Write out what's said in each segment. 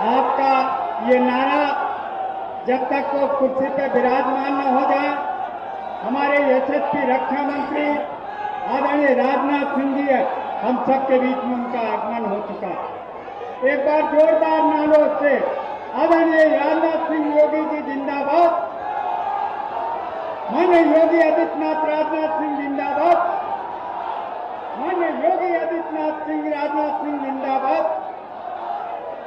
आपका ये नारा जब तक वो कुर्सी पे विराजमान न हो जाए, हमारे यशस्वी रक्षा मंत्री आदरणीय राजनाथ सिंह जी है, हम सबके बीच में उनका आगमन हो चुका। एक बार जोरदार नारों से आदरणीय राजनाथ सिंह योगी जी जिंदाबाद, माननीय योगी आदित्यनाथ राजनाथ सिंह जिंदाबाद, माननीय योगी आदित्यनाथ सिंह राजनाथ सिंह जिंदाबाद,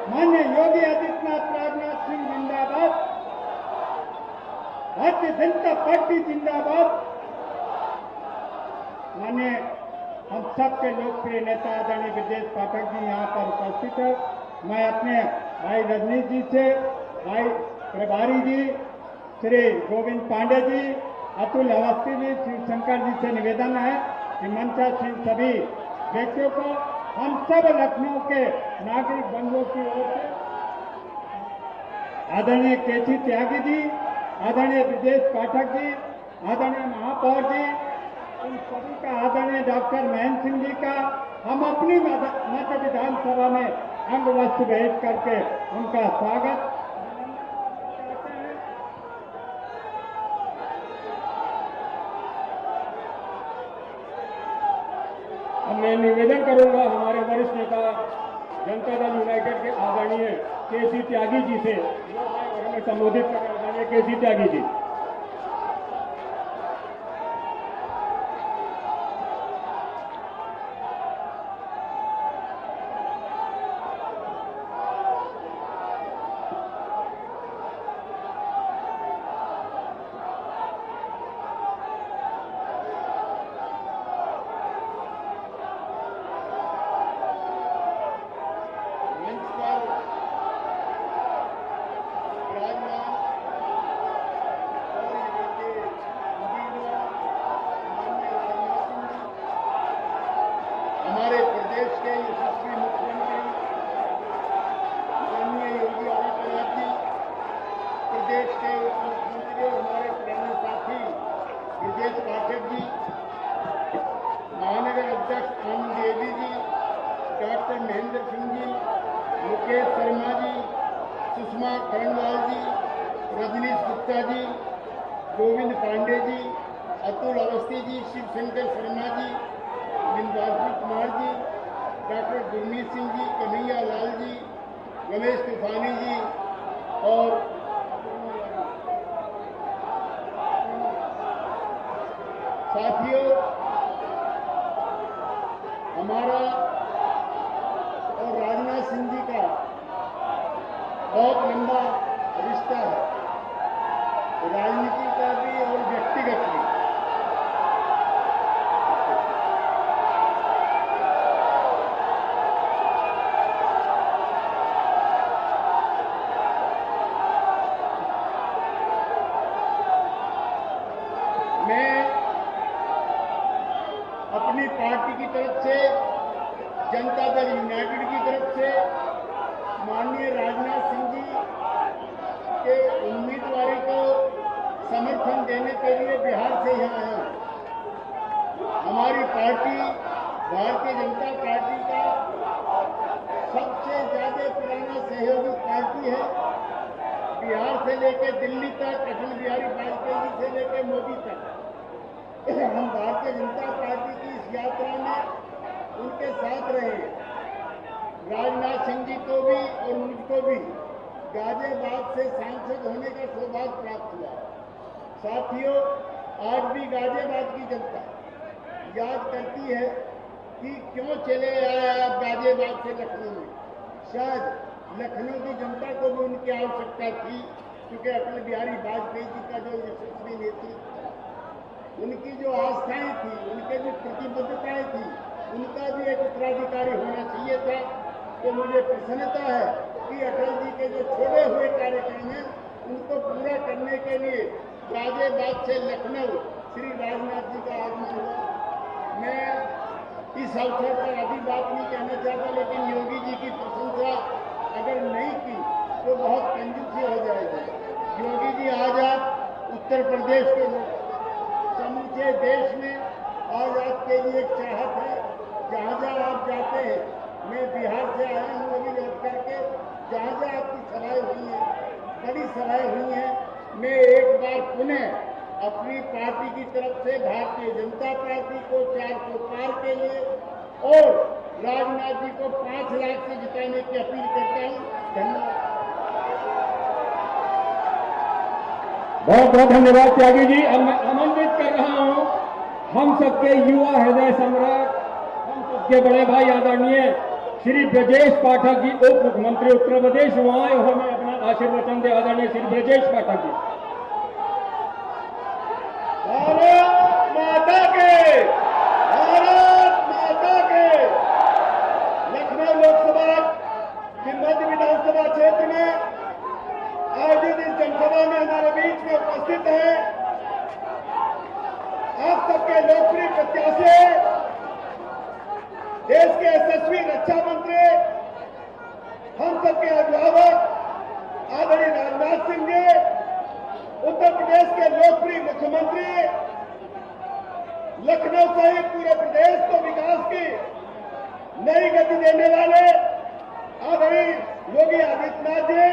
माननीय योगी आदित्यनाथ राजनाथ सिंह जिंदाबाद, भारतीय जनता पार्टी जिंदाबाद। माननीय हम सबके लोकप्रिय नेता आदरणीय ब्रजेश पाठक जी यहाँ पर उपस्थित है। मैं अपने भाई रजनीश जी से, भाई प्रभारी जी श्री गोविंद पांडे जी, अतुल अवस्थी जी, शिवशंकर जी से निवेदन है कि मंचासीन सभी व्यक्तियों को हम सब लखनऊ के नागरिक बंधुओं की ओर से आदरणीय केसी त्यागी जी, आदरणीय ब्रजेश पाठक जी, आदरणीय महापौर जी, उन सभी का, आदरणीय डॉक्टर महेंद्र सिंह जी का, हम अपनी मध्य विधानसभा में अंग वस्त्र भेंट करके उनका स्वागत करते हैं। अब मैं निवेदन करूंगा हमारे वरिष्ठ नेता जनता दल यूनाइटेड के आदरणीय केसी त्यागी जी से, हमें संबोधित करना आदरणीय केसी त्यागी जी। हमारे प्रदेश के यशस्वी मुख्यमंत्री माननीय योगी आदित्यनाथ जी, प्रदेश के उप मुख्यमंत्री और हमारे पुराने साथी ब्रजेश पाठक जी, महानगर अध्यक्ष आनंद देवी जी, डॉक्टर महेंद्र सिंह जी, मुकेश शर्मा जी, सुषमा करणवाल जी, रजनीश गुप्ता जी, गोविंद पांडे जी, अतुल अवस्थी जी, शिवशंकर शर्मा जी, बिंदासपुर कुमार जी, डॉक्टर गुरमीत सिंह जी, कन्हैया लाल जी, रमेश तूफानी जी और साथियों, हमारा और राजनाथ सिंह जी का बहुत लंबा रिश्ता है, राजनीति का भी और व्यक्तिगत भी। मैं अपनी पार्टी की तरफ से, जनता दल यूनाइटेड की तरफ से माननीय राजनाथ सिंह जी के उम्मीदवारी को समर्थन देने के लिए बिहार से यहाँ आया हूँ। हमारी पार्टी भारतीय जनता पार्टी का सबसे ज्यादा पुराना सहयोगी पार्टी है। बिहार से लेकर दिल्ली तक, अटल बिहारी वाजपेयी जी से लेकर मोदी तक, हम भारतीय जनता पार्टी की इस यात्रा में उनके साथ रहे। राजनाथ सिंह जी को भी और मुझको भी गाजियाबाद से सांसद होने का सौभाग्य प्राप्त हुआ। साथियों, आज भी गाजियाबाद की जनता याद करती है कि क्यों चले आए आप गाजियाबाद से लखनऊ में। शायद लखनऊ की जनता को भी उनकी आवश्यकता थी, क्योंकि अटल बिहारी वाजपेयी जी का जो यशस्वी नेतृत्व था, उनकी जो आस्थाएं थी, उनके जो प्रतिबद्धताएं थी, उनका भी एक उत्तराधिकारी होना चाहिए था। तो मुझे प्रसन्नता है कि अटल जी के जो छोड़े हुए कार्यक्रम हैं उनको पूरा करने के लिए गाजियाबाद से लखनऊ श्री राजनाथ जी का आगमन हुआ। मैं इस अवसर पर अभी बात नहीं कहना चाहता, लेकिन योगी जी की प्रशंसा अगर नहीं की तो बहुत कंजूसी हो जाएगी। योगी जी, आज आप उत्तर प्रदेश के लोग, समूचे देश में आज आपके लिए एक चाहत है। जहाँ जहाँ आप जाते हैं, मैं बिहार से आया हूँ अभी लौट करके, जहाँ जहाँ आपकी सभाएं हुई हैं, बड़ी सभाएं हुई हैं, मैं एक बार पुनः अपनी पार्टी की तरफ से भारतीय जनता पार्टी को 400 पार के लिए और राजनाथ जी को 5 लाख से जिताने की अपील करता हूँ। धन्यवाद। बहुत बहुत धन्यवाद त्यागी जी। अब मैं आमंत्रित कर रहा हूं हम सबके युवा हृदय सम्राट, हम सबके बड़े भाई आदरणीय श्री ब्रजेश पाठक जी, उप मुख्यमंत्री उत्तर प्रदेश, वहां हमें अपना आशीर्वचन दे। आदरणीय श्री ब्रजेश पाठक जी। भारत माता के, भारत माता के। लखनऊ लोकसभा की मध्य विधानसभा क्षेत्र में आयोजित इस जनसभा में हमारे बीच में उपस्थित है आप सबके लोकप्रिय प्रत्याशी, देश के यशस्वी रक्षा मंत्री, हम सबके अभिभावक आदरणीय राजनाथ सिंह जी, उत्तर प्रदेश के लोकप्रिय मुख्यमंत्री, लखनऊ सहित पूरे प्रदेश को विकास की नई गति देने वाले आदरणीय योगी आदित्यनाथ जी,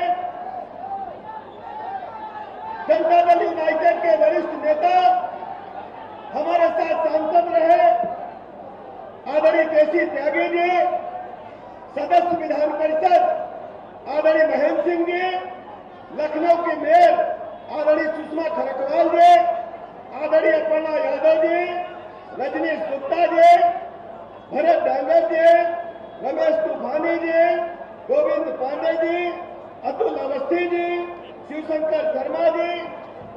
जनता दल यूनाइटेड के वरिष्ठ नेता, हमारे साथ सांसद रहे आदरणीय केसी त्यागी जी, सदस्य विधान परिषद आदरणीय महेंद्र सिंह जी, लखनऊ की मेयर आदरणीय सुषमा खरकवाल जी, आदरणीय अपर्णा यादव जी, रजनीश गुप्ता जी, भरत डांगर जी, रमेश तूफानी जी, गोविंद पांडे जी, अतुल अवस्थी जी, शिवशंकर शर्मा जी,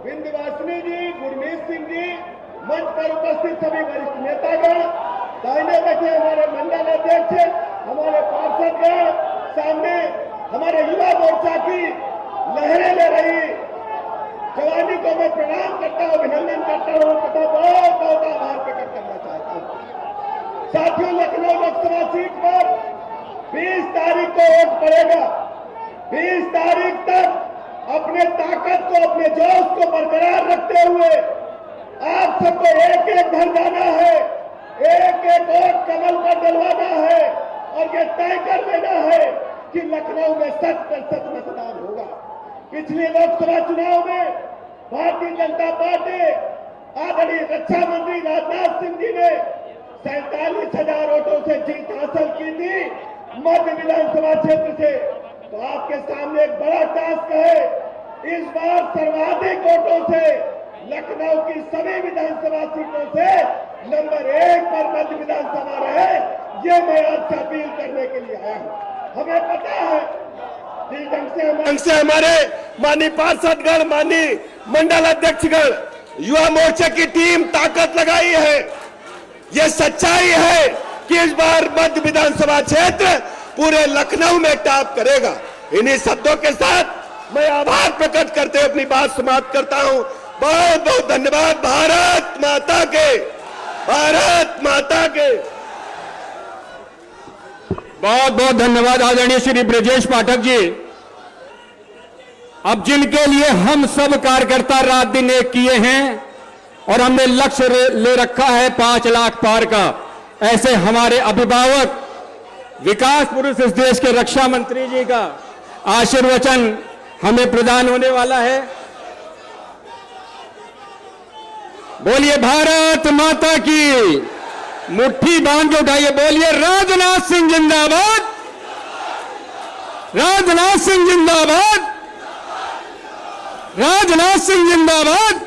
विंध्यवासिनी जी, गुरमीत सिंह जी, मंच पर उपस्थित सभी वरिष्ठ नेतागण, दाहिने बैठे हमारे मंडल अध्यक्ष, हमारे पार्षदगण, सामने हमारे युवा मोर्चा की लहरें ले रही जवानी को मैं प्रणाम करता हूं, अभिनंदन करता हूं तथा बहुत बहुत आभार प्रकट करना चाहता हूं। साथियों, लखनऊ लोकसभा सीट पर 20 तारीख को वोट पड़ेगा। 20 तारीख तक अपने ताकत को, अपने जोश को बरकरार रखते हुए आप सबको एक एक घर जाना है, एक एक वोट कमल पर डलवाना है और ये तय कर लेना है कि लखनऊ में 100% मतदान होगा। पिछले लोकसभा चुनाव में भारतीय जनता पार्टी आदरणीय रक्षा मंत्री राजनाथ सिंह जी ने 47,000 वोटों से जीत हासिल की थी मध्य विधानसभा क्षेत्र से। तो आपके सामने एक बड़ा टास्क है, इस बार सर्वाधिक वोटों से लखनऊ की सभी विधानसभा सीटों से नंबर 1 पर मध्य विधानसभा रहे, ये मैं आपसे अपील करने के लिए आया हूं। हमें पता है जिस ढंग से हमारे माननीय पार्षदगण, माननीय मंडल अध्यक्षगण, युवा मोर्चा की टीम ताकत लगाई है, ये सच्चाई है कि इस बार मध्य विधानसभा क्षेत्र पूरे लखनऊ में टॉप करेगा। इन्हीं शब्दों के साथ मैं आभार प्रकट करते हुए अपनी बात समाप्त करता हूं। बहुत बहुत धन्यवाद। भारत माता के, भारत माता के। बहुत बहुत धन्यवाद आदरणीय श्री ब्रजेश पाठक जी। अब जिनके लिए हम सब कार्यकर्ता रात दिन एक किए हैं और हमने लक्ष्य ले रखा है 5 लाख पार का, ऐसे हमारे अभिभावक विकास पुरुष इस देश के रक्षा मंत्री जी का आशीर्वचन हमें प्रदान होने वाला है। बोलिए भारत माता की, मुट्ठी बांध के उठाइए, बोलिए राजनाथ सिंह जिंदाबाद, राजनाथ सिंह जिंदाबाद, राजनाथ सिंह जिंदाबाद।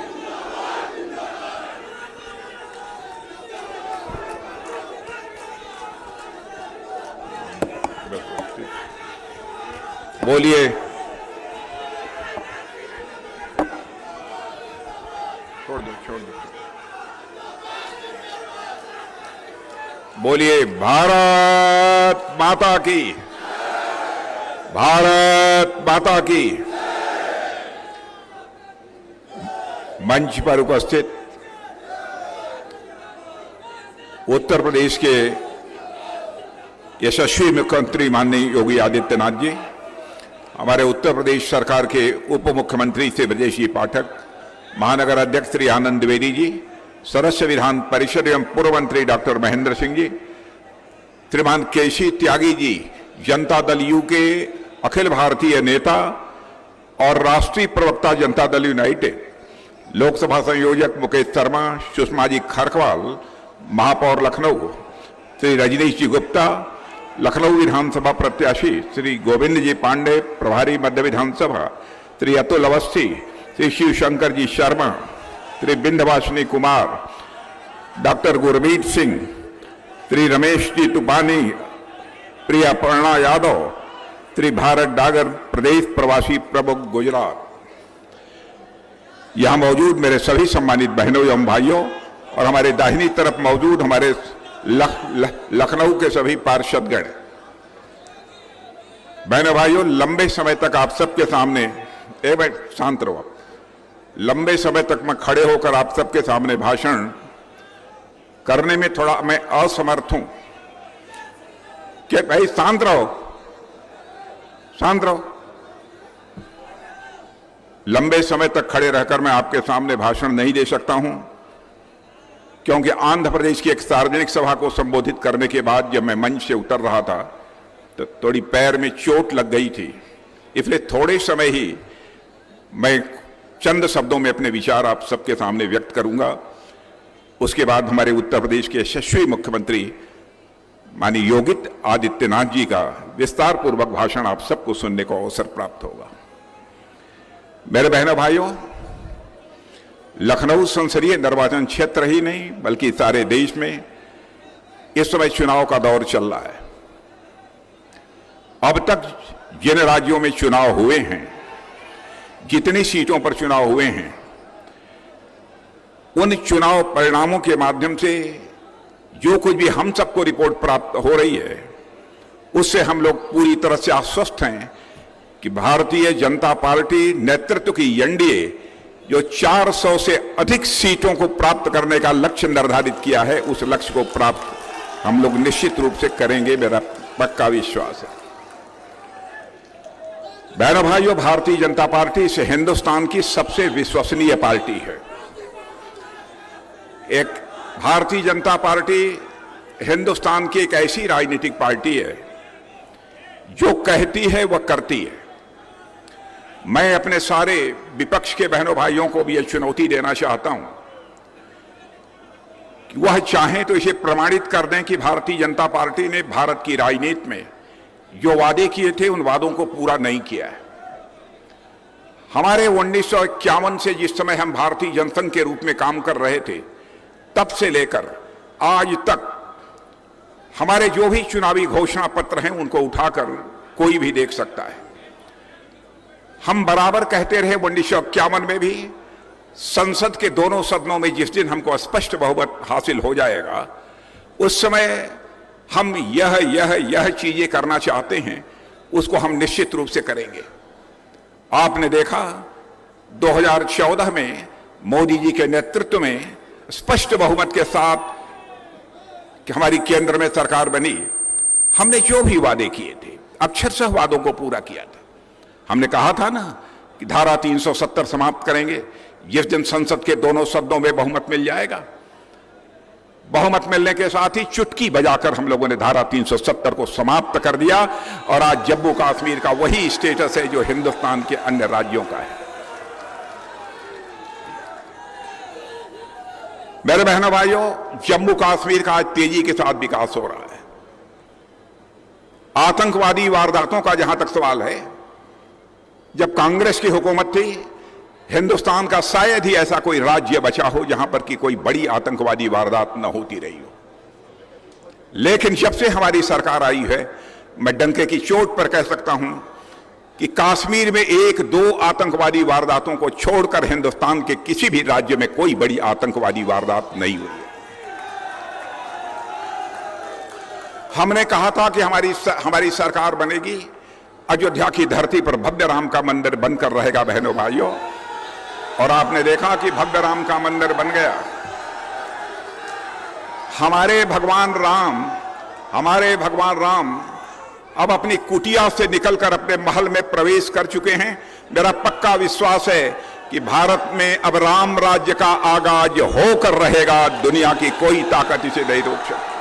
बोलिए छोड़ दो बोलिए भारत माता की, भारत माता की। मंच पर उपस्थित उत्तर प्रदेश के यशस्वी मुख्यमंत्री माननीय योगी आदित्यनाथ जी, हमारे उत्तर प्रदेश सरकार के उप मुख्यमंत्री श्री ब्रजेश जी पाठक, महानगर अध्यक्ष श्री आनंद द्विवेदी जी, सदस्य विधान परिषद एवं पूर्व मंत्री डॉक्टर महेंद्र सिंह जी, श्रीमान केसी त्यागी जी, जनता दल यू के अखिल भारतीय नेता और राष्ट्रीय प्रवक्ता जनता दल यूनाइटेड, लोकसभा संयोजक मुकेश शर्मा, सुषमा जी खरकवाल, महापौर लखनऊ श्री रजनीश जी गुप्ता, लखनऊ विधानसभा प्रत्याशी श्री गोविंद जी पांडे, प्रभारी मध्य विधानसभा श्री अतुल अवस्थी, श्री शिवशंकर जी शर्मा, श्री बिंदवासिनी कुमार, डॉक्टर गुरमीत सिंह, श्री रमेश जी टुपानी, प्रिया पर्णा यादव, श्री भारत डागर, प्रदेश प्रवासी प्रमुख गुजरात। यहां मौजूद मेरे सभी सम्मानित बहनों एवं भाइयों और हमारे दाहिनी तरफ मौजूद हमारे लखनऊ के सभी पार्षदगण, बहनों भाइयों, लंबे समय तक आप सबके सामने, एक मिनट शांत रहो, लंबे समय तक मैं खड़े होकर आप सबके सामने भाषण करने में थोड़ा मैं असमर्थ हूं। कि भाई शांत रहो, शांत रहो। लंबे समय तक खड़े रहकर मैं आपके सामने भाषण नहीं दे सकता हूं, क्योंकि आंध्र प्रदेश की एक सार्वजनिक सभा को संबोधित करने के बाद जब मैं मंच से उतर रहा था तो थोड़ी पैर में चोट लग गई थी, इसलिए थोड़े समय ही मैं चंद शब्दों में अपने विचार आप सबके सामने व्यक्त करूंगा। उसके बाद हमारे उत्तर प्रदेश के यशस्वी मुख्यमंत्री माननीय योगी आदित्यनाथ जी का विस्तार पूर्वक भाषण आप सबको सुनने को अवसर प्राप्त होगा। मेरे बहनों भाइयों, लखनऊ संसदीय निर्वाचन क्षेत्र ही नहीं बल्कि सारे देश में इस समय चुनाव का दौर चल रहा है। अब तक जिन राज्यों में चुनाव हुए हैं, जितनी सीटों पर चुनाव हुए हैं, उन चुनाव परिणामों के माध्यम से जो कुछ भी हम सबको रिपोर्ट प्राप्त हो रही है, उससे हम लोग पूरी तरह से आश्वस्त हैं कि भारतीय जनता पार्टी नेतृत्व की एनडीए जो 400 से अधिक सीटों को प्राप्त करने का लक्ष्य निर्धारित किया है, उस लक्ष्य को प्राप्त हम लोग निश्चित रूप से करेंगे, मेरा पक्का विश्वास है। बहनों भाइयों, भारतीय जनता पार्टी इस हिंदुस्तान की सबसे विश्वसनीय पार्टी है। एक भारतीय जनता पार्टी हिंदुस्तान की एक ऐसी राजनीतिक पार्टी है जो कहती है वह करती है। मैं अपने सारे विपक्ष के बहनों भाइयों को भी यह चुनौती देना चाहता हूं कि वह चाहें तो इसे प्रमाणित कर दें कि भारतीय जनता पार्टी ने भारत की राजनीति में जो वादे किए थे उन वादों को पूरा नहीं किया है। हमारे 1951 से जिस समय हम भारतीय जनसंघ के रूप में काम कर रहे थे, तब से लेकर आज तक हमारे जो भी चुनावी घोषणा पत्र हैं उनको उठाकर कोई भी देख सकता है। हम बराबर कहते रहे 1951 में भी, संसद के दोनों सदनों में जिस दिन हमको स्पष्ट बहुमत हासिल हो जाएगा, उस समय हम यह चीजें करना चाहते हैं, उसको हम निश्चित रूप से करेंगे। आपने देखा 2014 में मोदी जी के नेतृत्व में स्पष्ट बहुमत के साथ कि हमारी केंद्र में सरकार बनी, हमने जो भी वादे किए थे अक्षरशः वादों को पूरा किया था। हमने कहा था ना कि धारा 370 समाप्त करेंगे जिस दिन संसद के दोनों सदनों में बहुमत मिल जाएगा। बहुमत मिलने के साथ ही चुटकी बजाकर हम लोगों ने धारा 370 को समाप्त कर दिया और आज जम्मू कश्मीर का वही स्टेटस है जो हिंदुस्तान के अन्य राज्यों का है। मेरे बहनों भाइयों, जम्मू कश्मीर का आज तेजी के साथ विकास हो रहा है। आतंकवादी वारदातों का जहां तक सवाल है, जब कांग्रेस की हुकूमत थी, हिंदुस्तान का शायद ही ऐसा कोई राज्य बचा हो जहां पर कि कोई बड़ी आतंकवादी वारदात न होती रही हो। लेकिन जब से हमारी सरकार आई है, मैं डंके की चोट पर कह सकता हूं कि कश्मीर में 1-2 आतंकवादी वारदातों को छोड़कर हिंदुस्तान के किसी भी राज्य में कोई बड़ी आतंकवादी वारदात नहीं हुई है। हमने कहा था कि हमारी सरकार बनेगी, अयोध्या की धरती पर भव्य राम का मंदिर बनकर रहेगा। बहनों भाइयों, और आपने देखा कि भव्य राम का मंदिर बन गया। हमारे भगवान राम अब अपनी कुटिया से निकलकर अपने महल में प्रवेश कर चुके हैं। मेरा पक्का विश्वास है कि भारत में अब राम राज्य का आगाज होकर रहेगा। दुनिया की कोई ताकत इसे नहीं रोक सकती।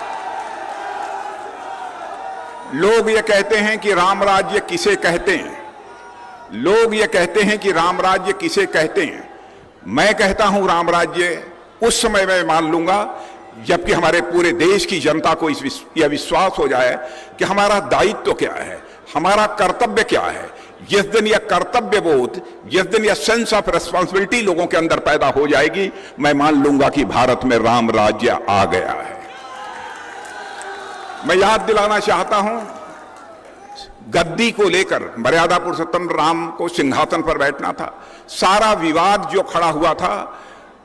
लोग ये कहते हैं कि राम राज्य किसे कहते हैं, लोग ये कहते हैं कि राम राज्य किसे कहते हैं। मैं कहता हूं राम राज्य उस समय मैं मान लूंगा जबकि हमारे पूरे देश की जनता को यह विश्वास हो जाए कि हमारा दायित्व क्या है, हमारा कर्तव्य क्या है। जिस दिन यह कर्तव्य बोध, जिस दिन यह सेंस ऑफ रिस्पांसिबिलिटी लोगों के अंदर पैदा हो जाएगी, मैं मान लूंगा कि भारत में राम राज्य आ गया है। मैं याद दिलाना चाहता हूं, गद्दी को लेकर मर्यादा पुरुषोत्तम राम को सिंहासन पर बैठना था। सारा विवाद जो खड़ा हुआ था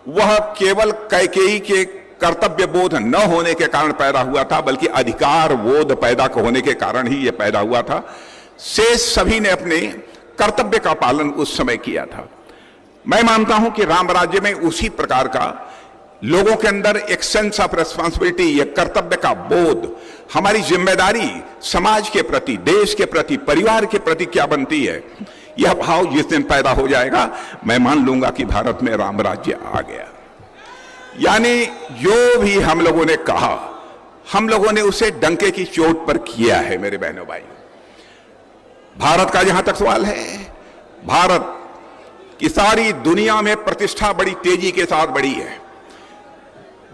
वह केवल कैकेयी के कर्तव्य बोध न होने के कारण पैदा हुआ था, बल्कि अधिकार बोध पैदा होने के कारण ही यह पैदा हुआ था। शेष सभी ने अपने कर्तव्य का पालन उस समय किया था। मैं मानता हूं कि राम राज्य में उसी प्रकार का लोगों के अंदर एक सेंस ऑफ रिस्पांसिबिलिटी, एक कर्तव्य का बोध, हमारी जिम्मेदारी समाज के प्रति, देश के प्रति, परिवार के प्रति क्या बनती है, यह भाव जिस दिन पैदा हो जाएगा, मैं मान लूंगा कि भारत में राम राज्य आ गया। यानी जो भी हम लोगों ने कहा, हम लोगों ने उसे डंके की चोट पर किया है। मेरे बहनों भाई, भारत का जहां तक सवाल है, भारत की सारी दुनिया में प्रतिष्ठा बड़ी तेजी के साथ बढ़ी है।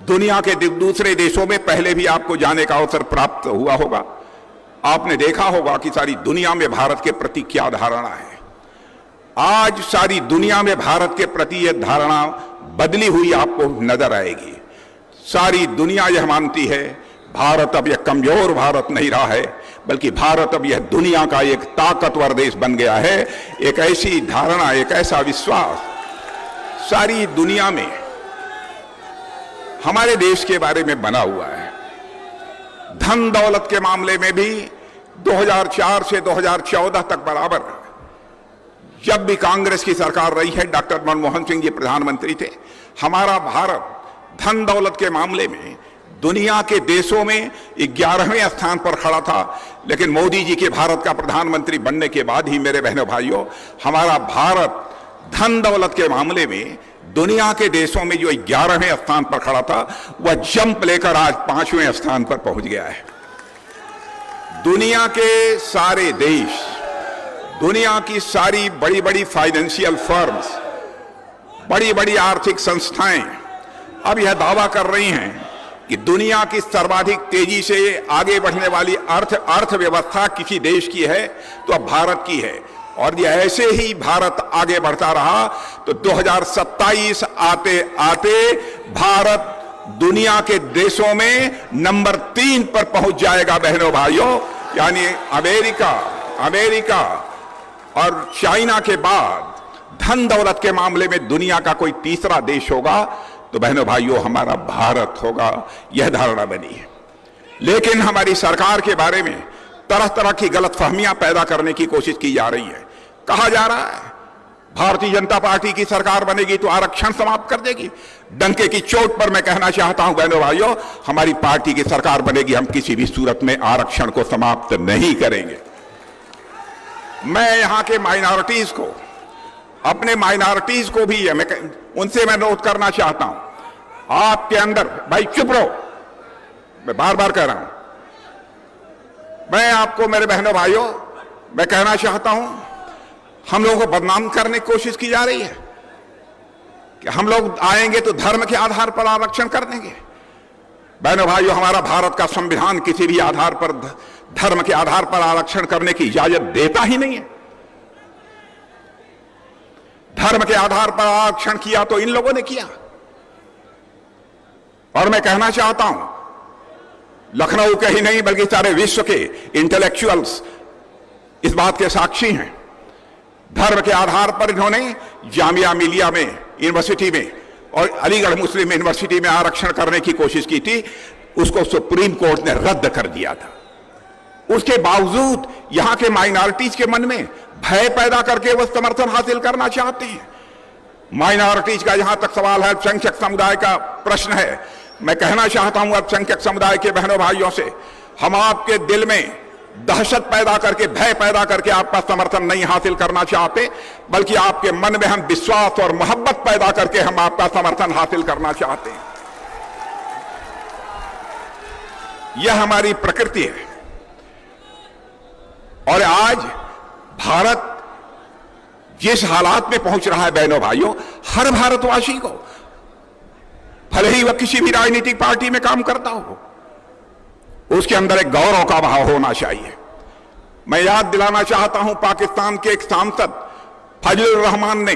दुनिया के दूसरे देशों में पहले भी आपको जाने का अवसर प्राप्त हुआ होगा। आपने देखा होगा कि सारी दुनिया में भारत के प्रति क्या धारणा है। आज सारी दुनिया में भारत के प्रति यह धारणा बदली हुई आपको नजर आएगी। सारी दुनिया यह मानती है भारत अब यह कमजोर भारत नहीं रहा है, बल्कि भारत अब यह दुनिया का एक ताकतवर देश बन गया है। एक ऐसी धारणा, एक ऐसा विश्वास सारी दुनिया में हमारे देश के बारे में बना हुआ है। धन दौलत के मामले में भी 2004 से 2014 तक बराबर, जब भी कांग्रेस की सरकार रही है, डॉक्टर मनमोहन सिंह जी प्रधानमंत्री थे, हमारा भारत धन दौलत के मामले में दुनिया के देशों में 11वें स्थान पर खड़ा था। लेकिन मोदी जी के भारत का प्रधानमंत्री बनने के बाद ही मेरे बहनों भाइयों, हमारा भारत धन दौलत के मामले में दुनिया के देशों में जो 11वें स्थान पर खड़ा था, वह जंप लेकर आज 5वें स्थान पर पहुंच गया है। दुनिया के सारे देश, दुनिया की सारी बड़ी बड़ी फाइनेंशियल फर्म्स, बड़ी बड़ी आर्थिक संस्थाएं अब यह दावा कर रही हैं कि दुनिया की सर्वाधिक तेजी से आगे बढ़ने वाली अर्थव्यवस्था किसी देश की है तो अब भारत की है। और ये ऐसे ही भारत आगे बढ़ता रहा तो 2027 आते आते भारत दुनिया के देशों में नंबर 3 पर पहुंच जाएगा। बहनों भाइयों, यानी अमेरिका और चाइना के बाद धन दौलत के मामले में दुनिया का कोई तीसरा देश होगा तो बहनों भाइयों हमारा भारत होगा। यह धारणा बनी है। लेकिन हमारी सरकार के बारे में तरह तरह की गलतफहमियां पैदा करने की कोशिश की जा रही है। कहा जा रहा है भारतीय जनता पार्टी की सरकार बनेगी तो आरक्षण समाप्त कर देगी। डंके की चोट पर मैं कहना चाहता हूं बहनों भाइयों, हमारी पार्टी की सरकार बनेगी, हम किसी भी सूरत में आरक्षण को समाप्त नहीं करेंगे। मैं यहां के माइनॉरिटीज को, अपने माइनॉरिटीज को भी उनसे मैं नोट करना चाहता हूं, आपके अंदर, भाई चुप रहो, मैं बार बार कह रहा हूं, मैं आपको मेरे बहनों भाइयों मैं कहना चाहता हूं, हम लोगों को बदनाम करने की कोशिश की जा रही है कि हम लोग आएंगे तो धर्म के आधार पर आरक्षण कर देंगे। बहनों भाइयों, हमारा भारत का संविधान किसी भी आधार पर, धर्म के आधार पर आरक्षण करने की इजाजत देता ही नहीं है। धर्म के आधार पर आरक्षण किया तो इन लोगों ने किया। और मैं कहना चाहता हूं, लखनऊ के ही नहीं बल्कि सारे विश्व के इंटेलेक्चुअल्स इस बात के साक्षी हैं। धर्म के आधार पर इन्होंने जामिया मिलिया में, यूनिवर्सिटी में और अलीगढ़ मुस्लिम यूनिवर्सिटी में आरक्षण करने की कोशिश की थी, उसको सुप्रीम कोर्ट ने रद्द कर दिया था। उसके बावजूद यहां के माइनॉरिटीज के मन में भय पैदा करके वह समर्थन हासिल करना चाहते हैं। माइनॉरिटीज का जहां तक सवाल है, अल्पसंख्यक समुदाय का प्रश्न है, मैं कहना चाहता हूं अल्पसंख्यक समुदाय के बहनों भाइयों से, हम आपके दिल में दहशत पैदा करके, भय पैदा करके आपका समर्थन नहीं हासिल करना चाहते, बल्कि आपके मन में हम विश्वास और मोहब्बत पैदा करके हम आपका समर्थन हासिल करना चाहते हैं। यह हमारी प्रकृति है। और आज भारत जिस हालात में पहुंच रहा है बहनों भाइयों, हर भारतवासी को, भले ही वह किसी भी राजनीतिक पार्टी में काम करता हो, उसके अंदर एक गौरव का भाव होना चाहिए। मैं याद दिलाना चाहता हूं, पाकिस्तान के एक सांसद फजलुर रहमान ने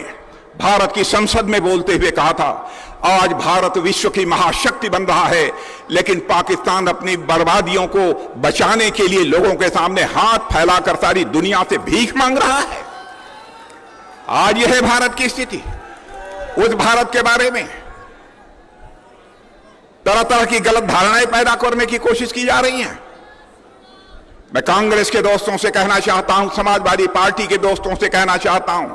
भारत की संसद में बोलते हुए कहा था, आज भारत विश्व की महाशक्ति बन रहा है, लेकिन पाकिस्तान अपनी बर्बादियों को बचाने के लिए लोगों के सामने हाथ फैलाकर सारी दुनिया से भीख मांग रहा है। आज यह है भारत की स्थिति। उस भारत के बारे में तरह तरह की गलत धारणाएं पैदा करने की कोशिश की जा रही है। मैं कांग्रेस के दोस्तों से कहना चाहता हूं, समाजवादी पार्टी के दोस्तों से कहना चाहता हूं,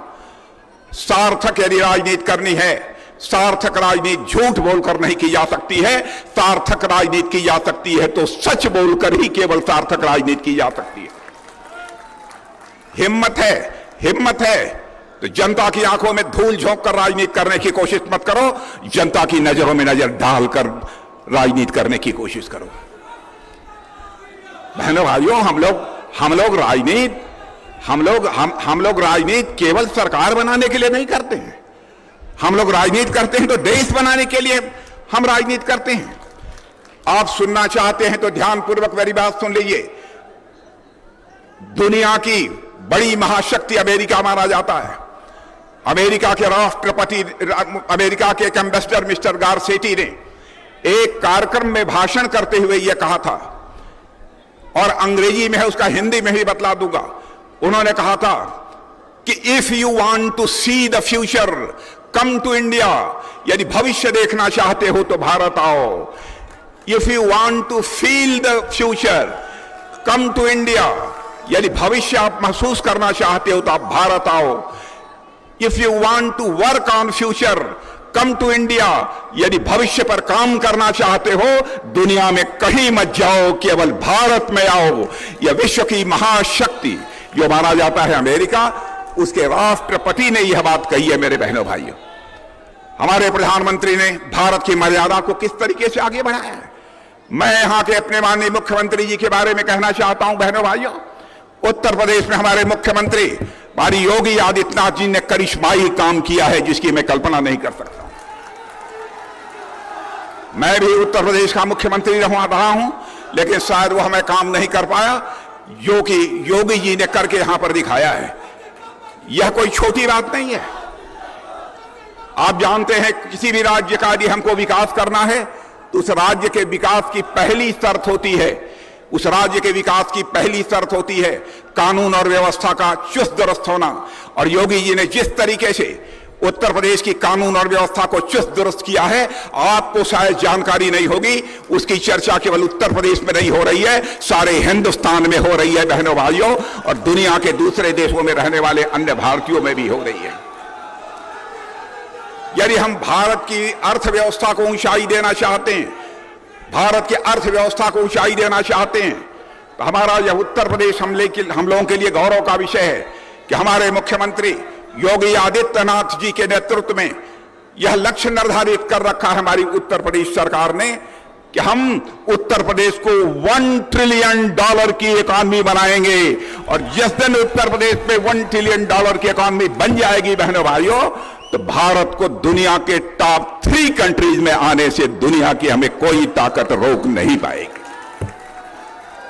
सार्थक यदि राजनीति करनी है, सार्थक राजनीति झूठ बोलकर नहीं की जा सकती है। सार्थक राजनीति की जा सकती है तो सच बोलकर ही केवल सार्थक राजनीति की जा सकती है। हिम्मत है तो जनता की आंखों में धूल झोंक कर राजनीति करने की कोशिश मत करो, जनता की नजरों में नजर डालकर राजनीति करने की कोशिश करो। बहनों भाइयों, हम लोग राजनीति केवल सरकार बनाने के लिए नहीं करते हैं। हम लोग राजनीति करते हैं तो देश बनाने के लिए हम राजनीति करते हैं। आप सुनना चाहते हैं तो ध्यानपूर्वक मेरी बात सुन लीजिए। दुनिया की बड़ी महाशक्ति अमेरिका माना जाता है। अमेरिका के राष्ट्रपति, अमेरिका के एक एम्बेसडर मिस्टर गारसेटी ने एक कार्यक्रम में भाषण करते हुए यह कहा था, और अंग्रेजी में है, उसका हिंदी में ही बतला दूंगा। उन्होंने कहा था कि if you want to see the future come to India, यदि भविष्य देखना चाहते हो तो भारत आओ। If you want to feel the future come to India, यदि भविष्य आप महसूस करना चाहते हो तो आप भारत आओ। If you want to work on future come to India, यदि भविष्य पर काम करना चाहते हो दुनिया में कहीं मत जाओ, केवल भारत में आओ। यह विश्व की महाशक्ति जो माना जाता है अमेरिका, उसके राष्ट्रपति ने यह बात कही है। मेरे बहनों भाइयों, हमारे प्रधानमंत्री ने भारत की मर्यादा को किस तरीके से आगे बढ़ाया है। मैं यहां के अपने माननीय मुख्यमंत्री जी के बारे में कहना चाहता हूं। बहनों भाइयों, उत्तर प्रदेश में हमारे मुख्यमंत्री हमारी योगी आदित्यनाथ जी ने करिश्माई काम किया है, जिसकी मैं कल्पना नहीं कर सकता। मैं भी उत्तर प्रदेश का मुख्यमंत्री रहा हूं, लेकिन शायद वो हमें काम नहीं कर पाया जो कि योगी जी ने करके यहां पर दिखाया है। यह कोई छोटी बात नहीं है। आप जानते हैं, किसी भी राज्य का यदि हमको विकास करना है तो उस राज्य के विकास की पहली शर्त होती है, उस राज्य के विकास की पहली शर्त होती है कानून और व्यवस्था का चुस्त दुरुस्त होना। और योगी जी ने जिस तरीके से उत्तर प्रदेश की कानून और व्यवस्था को चुस्त दुरुस्त किया है, आपको शायद जानकारी नहीं होगी, उसकी चर्चा केवल उत्तर प्रदेश में नहीं हो रही है, सारे हिंदुस्तान में हो रही है बहनों भाइयों, और दुनिया के दूसरे देशों में रहने वाले अन्य भारतीयों में भी हो रही है। यदि हम भारत की अर्थव्यवस्था को ऊंचाई देना चाहते हैं, भारत की अर्थव्यवस्था को ऊंचाई देना चाहते हैं, तो हमारा यह उत्तर प्रदेश हम लोगों के लिए गौरव का विषय है कि हमारे मुख्यमंत्री योगी आदित्यनाथ जी के नेतृत्व में यह लक्ष्य निर्धारित कर रखा है हमारी उत्तर प्रदेश सरकार ने कि हम उत्तर प्रदेश को $1 ट्रिलियन की इकॉनमी बनाएंगे। और जिस दिन उत्तर प्रदेश में $1 ट्रिलियन की इकॉनमी बन जाएगी बहनों भाइयों, तो भारत को दुनिया के टॉप 3 कंट्रीज में आने से दुनिया की हमें कोई ताकत रोक नहीं पाएगी।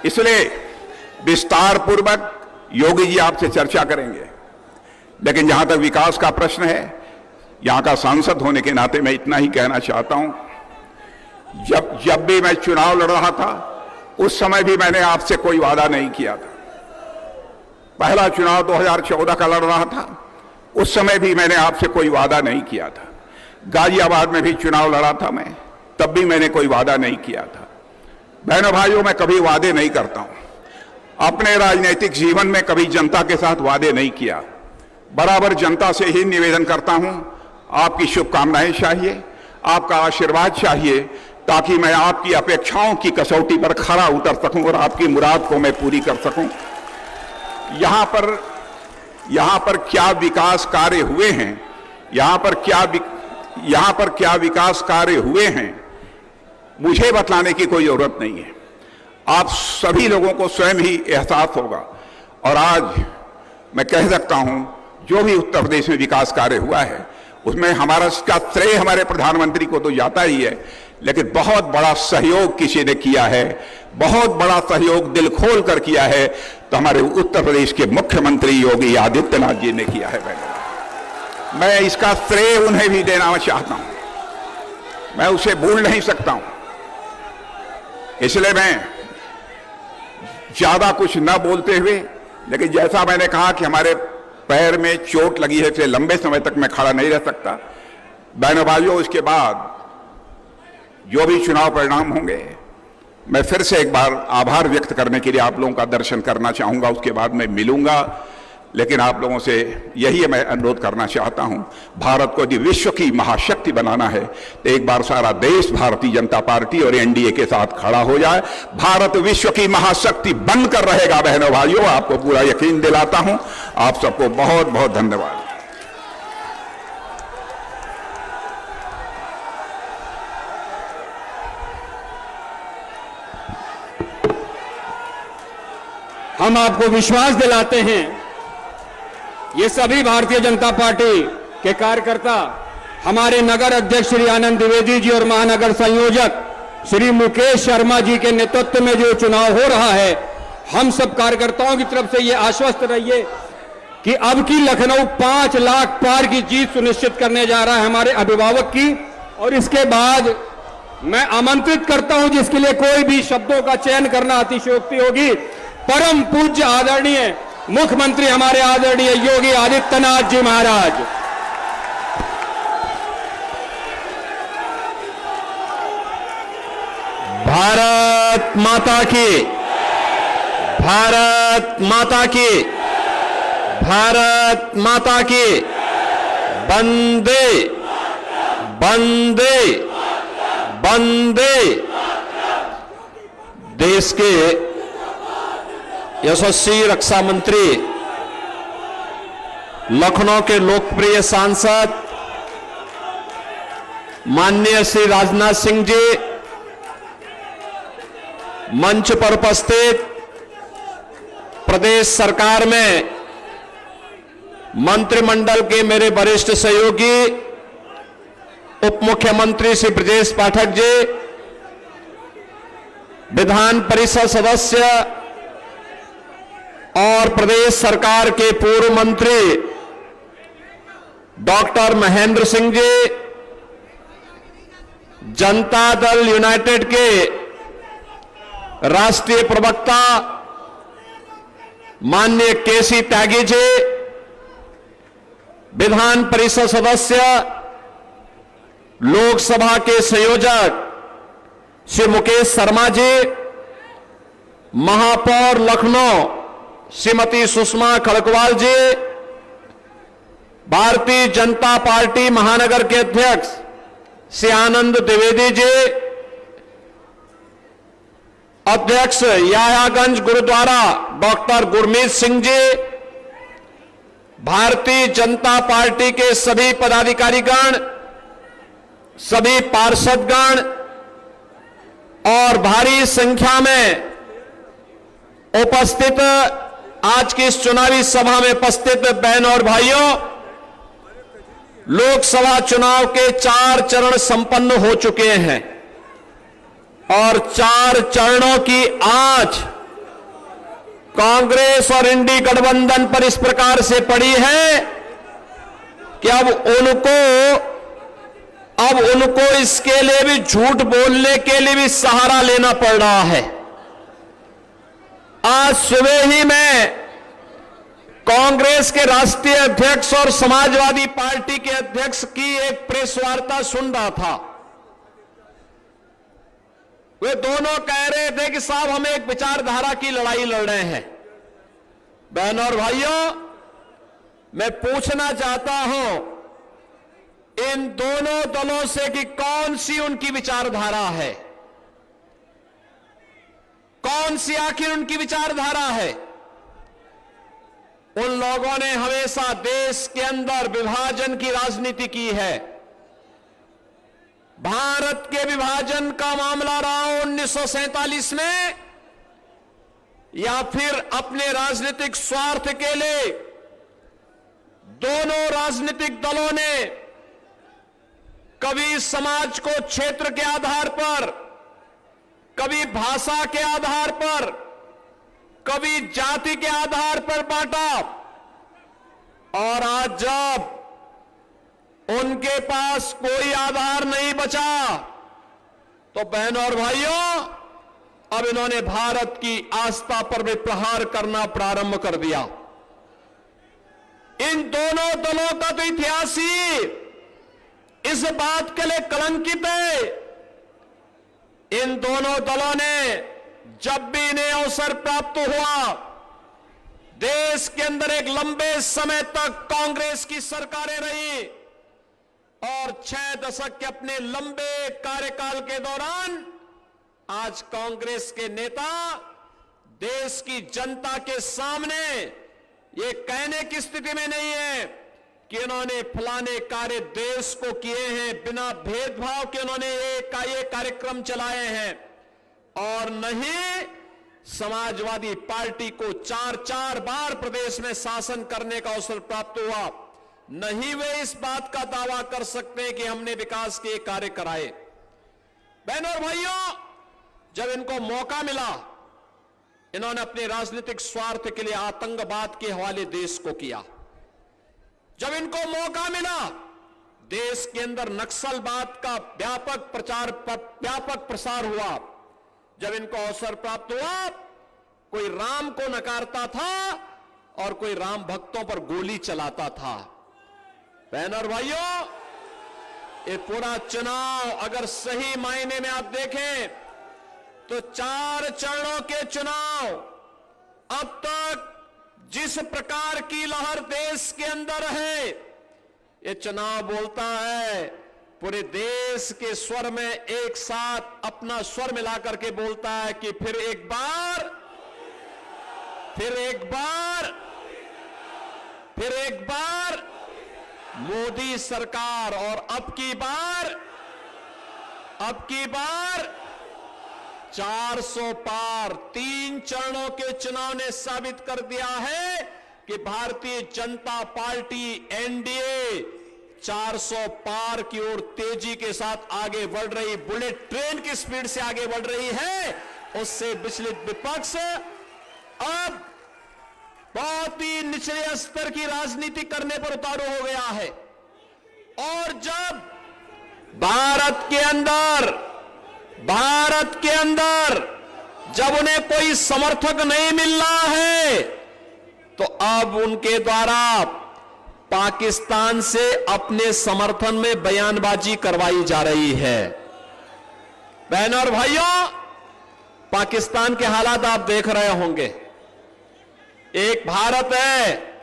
इसलिए विस्तार पूर्वक योगी जी आपसे चर्चा करेंगे, लेकिन जहां तक विकास का प्रश्न है, यहां का सांसद होने के नाते मैं इतना ही कहना चाहता हूं, जब भी मैं चुनाव लड़ रहा था उस समय भी मैंने आपसे कोई वादा नहीं किया था। पहला चुनाव 2014 का लड़ रहा था, उस समय भी मैंने आपसे कोई वादा नहीं किया था। गाजियाबाद में भी चुनाव लड़ा था मैं, तब भी मैंने कोई वादा नहीं किया था। बहनों भाइयों, मैं कभी वादे नहीं करता हूं। अपने राजनीतिक जीवन में कभी जनता के साथ वादे नहीं किया। बराबर जनता से ही निवेदन करता हूं, आपकी शुभकामनाएं चाहिए, आपका आशीर्वाद चाहिए, ताकि मैं आपकी अपेक्षाओं की कसौटी पर खरा उतर सकूं और आपकी मुराद को मैं पूरी कर सकूं। यहां पर क्या विकास कार्य हुए हैं, यहां पर क्या विकास कार्य हुए हैं, मुझे बतलाने की कोई जरूरत नहीं है। आप सभी लोगों को स्वयं ही एहसास होगा। और आज मैं कह सकता हूं जो भी उत्तर प्रदेश में विकास कार्य हुआ है उसमें हमारा इसका श्रेय हमारे प्रधानमंत्री को तो जाता ही है, लेकिन बहुत बड़ा सहयोग किसी ने किया है, बहुत बड़ा सहयोग दिल खोल कर किया है तो हमारे उत्तर प्रदेश के मुख्यमंत्री योगी आदित्यनाथ जी ने किया है। मैं इसका श्रेय उन्हें भी देना चाहता हूं, मैं उसे भूल नहीं सकता हूं। इसलिए मैं ज्यादा कुछ न बोलते हुए, लेकिन जैसा मैंने कहा कि हमारे पैर में चोट लगी है इसलिए लंबे समय तक मैं खड़ा नहीं रह सकता। बहनों भाइयों, इसके बाद जो भी चुनाव परिणाम होंगे मैं फिर से एक बार आभार व्यक्त करने के लिए आप लोगों का दर्शन करना चाहूंगा, उसके बाद मैं मिलूंगा। लेकिन आप लोगों से यही मैं अनुरोध करना चाहता हूं, भारत को यदि विश्व की महाशक्ति बनाना है तो एक बार सारा देश भारतीय जनता पार्टी और एनडीए के साथ खड़ा हो जाए। भारत विश्व की महाशक्ति बनकर रहेगा। बहनों भाइयों, आपको पूरा यकीन दिलाता हूं। आप सबको बहुत बहुत धन्यवाद। हम आपको विश्वास दिलाते हैं, ये सभी भारतीय जनता पार्टी के कार्यकर्ता, हमारे नगर अध्यक्ष श्री आनंद द्विवेदी जी और महानगर संयोजक श्री मुकेश शर्मा जी के नेतृत्व में जो चुनाव हो रहा है, हम सब कार्यकर्ताओं की तरफ से ये आश्वस्त रहिए कि अब की लखनऊ 5 लाख पार की जीत सुनिश्चित करने जा रहा है हमारे अभिभावक की। और इसके बाद मैं आमंत्रित करता हूं, जिसके लिए कोई भी शब्दों का चयन करना अतिशयोक्ति होगी, परम पूज्य आदरणीय मुख्यमंत्री हमारे आदरणीय योगी आदित्यनाथ जी महाराज। भारत माता की, भारत माता की, भारत माता की, वंदे वंदे वंदे। देश के यशस्वी रक्षा मंत्री, लखनऊ के लोकप्रिय सांसद माननीय श्री राजनाथ सिंह जी, मंच पर उपस्थित प्रदेश सरकार में मंत्रिमंडल के मेरे वरिष्ठ सहयोगी उप मुख्यमंत्री श्री ब्रजेश पाठक जी, विधान परिषद सदस्य और प्रदेश सरकार के पूर्व मंत्री डॉक्टर महेंद्र सिंह जी, जनता दल यूनाइटेड के राष्ट्रीय प्रवक्ता माननीय केसी त्यागी जी, विधान परिषद सदस्य लोकसभा के संयोजक श्री मुकेश शर्मा जी, महापौर लखनऊ श्रीमती सुषमा खड़गवाल जी, भारतीय जनता पार्टी महानगर के अध्यक्ष श्री आनंद द्विवेदी जी, अध्यक्ष यायागंज गुरुद्वारा डॉक्टर गुरमीत सिंह जी, भारतीय जनता पार्टी के सभी पदाधिकारीगण, सभी पार्षदगण और भारी संख्या में उपस्थित आज की इस चुनावी सभा में उपस्थित बहनों और भाइयों, लोकसभा चुनाव के 4 चरण संपन्न हो चुके हैं और 4 चरणों की आज कांग्रेस और इंडी गठबंधन पर इस प्रकार से पड़ी है कि अब उनको इसके लिए भी, झूठ बोलने के लिए भी सहारा लेना पड़ रहा है। आज सुबह ही मैं कांग्रेस के राष्ट्रीय अध्यक्ष और समाजवादी पार्टी के अध्यक्ष की एक प्रेस वार्ता सुन रहा था। वे दोनों कह रहे थे कि साहब हम एक विचारधारा की लड़ाई लड़ रहे हैं। बहनों और भाइयों, मैं पूछना चाहता हूं इन दोनों दलों से कि कौन सी उनकी विचारधारा है, कौन सी आखिर उनकी विचारधारा है। उन लोगों ने हमेशा देश के अंदर विभाजन की राजनीति की है। भारत के विभाजन का मामला रहा 1947 में, या फिर अपने राजनीतिक स्वार्थ के लिए दोनों राजनीतिक दलों ने कभी समाज को क्षेत्र के आधार पर, कभी भाषा के आधार पर, कभी जाति के आधार पर बांटा, और आज जब उनके पास कोई आधार नहीं बचा तो बहनों और भाइयों, अब इन्होंने भारत की आस्था पर भी प्रहार करना प्रारंभ कर दिया। इन दोनों दलों का तो इतिहास ही इस बात के लिए कलंकित है। इन दोनों दलों ने जब भी इन्हें अवसर प्राप्त हुआ, देश के अंदर एक लंबे समय तक कांग्रेस की सरकारें रही और 6 दशक के अपने लंबे कार्यकाल के दौरान आज कांग्रेस के नेता देश की जनता के सामने ये कहने की स्थिति में नहीं है कि इन्होंने फलाने कार्य देश को किए हैं। बिना भेदभाव के उन्होंने ये कार्यक्रम चलाए हैं, और नहीं समाजवादी पार्टी को 4 बार प्रदेश में शासन करने का अवसर प्राप्त हुआ, नहीं वे इस बात का दावा कर सकते हैं कि हमने विकास के कार्य कराए। बहनों और भाइयों, जब इनको मौका मिला, इन्होंने अपने राजनीतिक स्वार्थ के लिए आतंकवाद के हवाले देश को किया। जब इनको मौका मिला, देश के अंदर नक्सलवाद का व्यापक प्रसार हुआ। जब इनको अवसर प्राप्त हुआ, कोई राम को नकारता था और कोई राम भक्तों पर गोली चलाता था। बहनों और भाइयों, ये पूरा चुनाव अगर सही मायने में आप देखें तो 4 चरणों के चुनाव, अब तक जिस प्रकार की लहर देश के अंदर है, ये चुनाव बोलता है, पूरे देश के स्वर में एक साथ अपना स्वर मिलाकर के बोलता है कि फिर एक बार, फिर एक बार, फिर एक बार मोदी सरकार। और अब की बार 400 पार। 3 चरणों के चुनाव ने साबित कर दिया है कि भारतीय जनता पार्टी एनडीए 400 पार की ओर तेजी के साथ आगे बढ़ रही, बुलेट ट्रेन की स्पीड से आगे बढ़ रही है। उससे विचलित विपक्ष अब बहुत ही निचले स्तर की राजनीति करने पर उतारू हो गया है। और जब भारत के अंदर जब उन्हें कोई समर्थक नहीं मिल रहा है, तो अब उनके द्वारा पाकिस्तान से अपने समर्थन में बयानबाजी करवाई जा रही है। बहनों और भाइयों, पाकिस्तान के हालात आप देख रहे होंगे। एक भारत है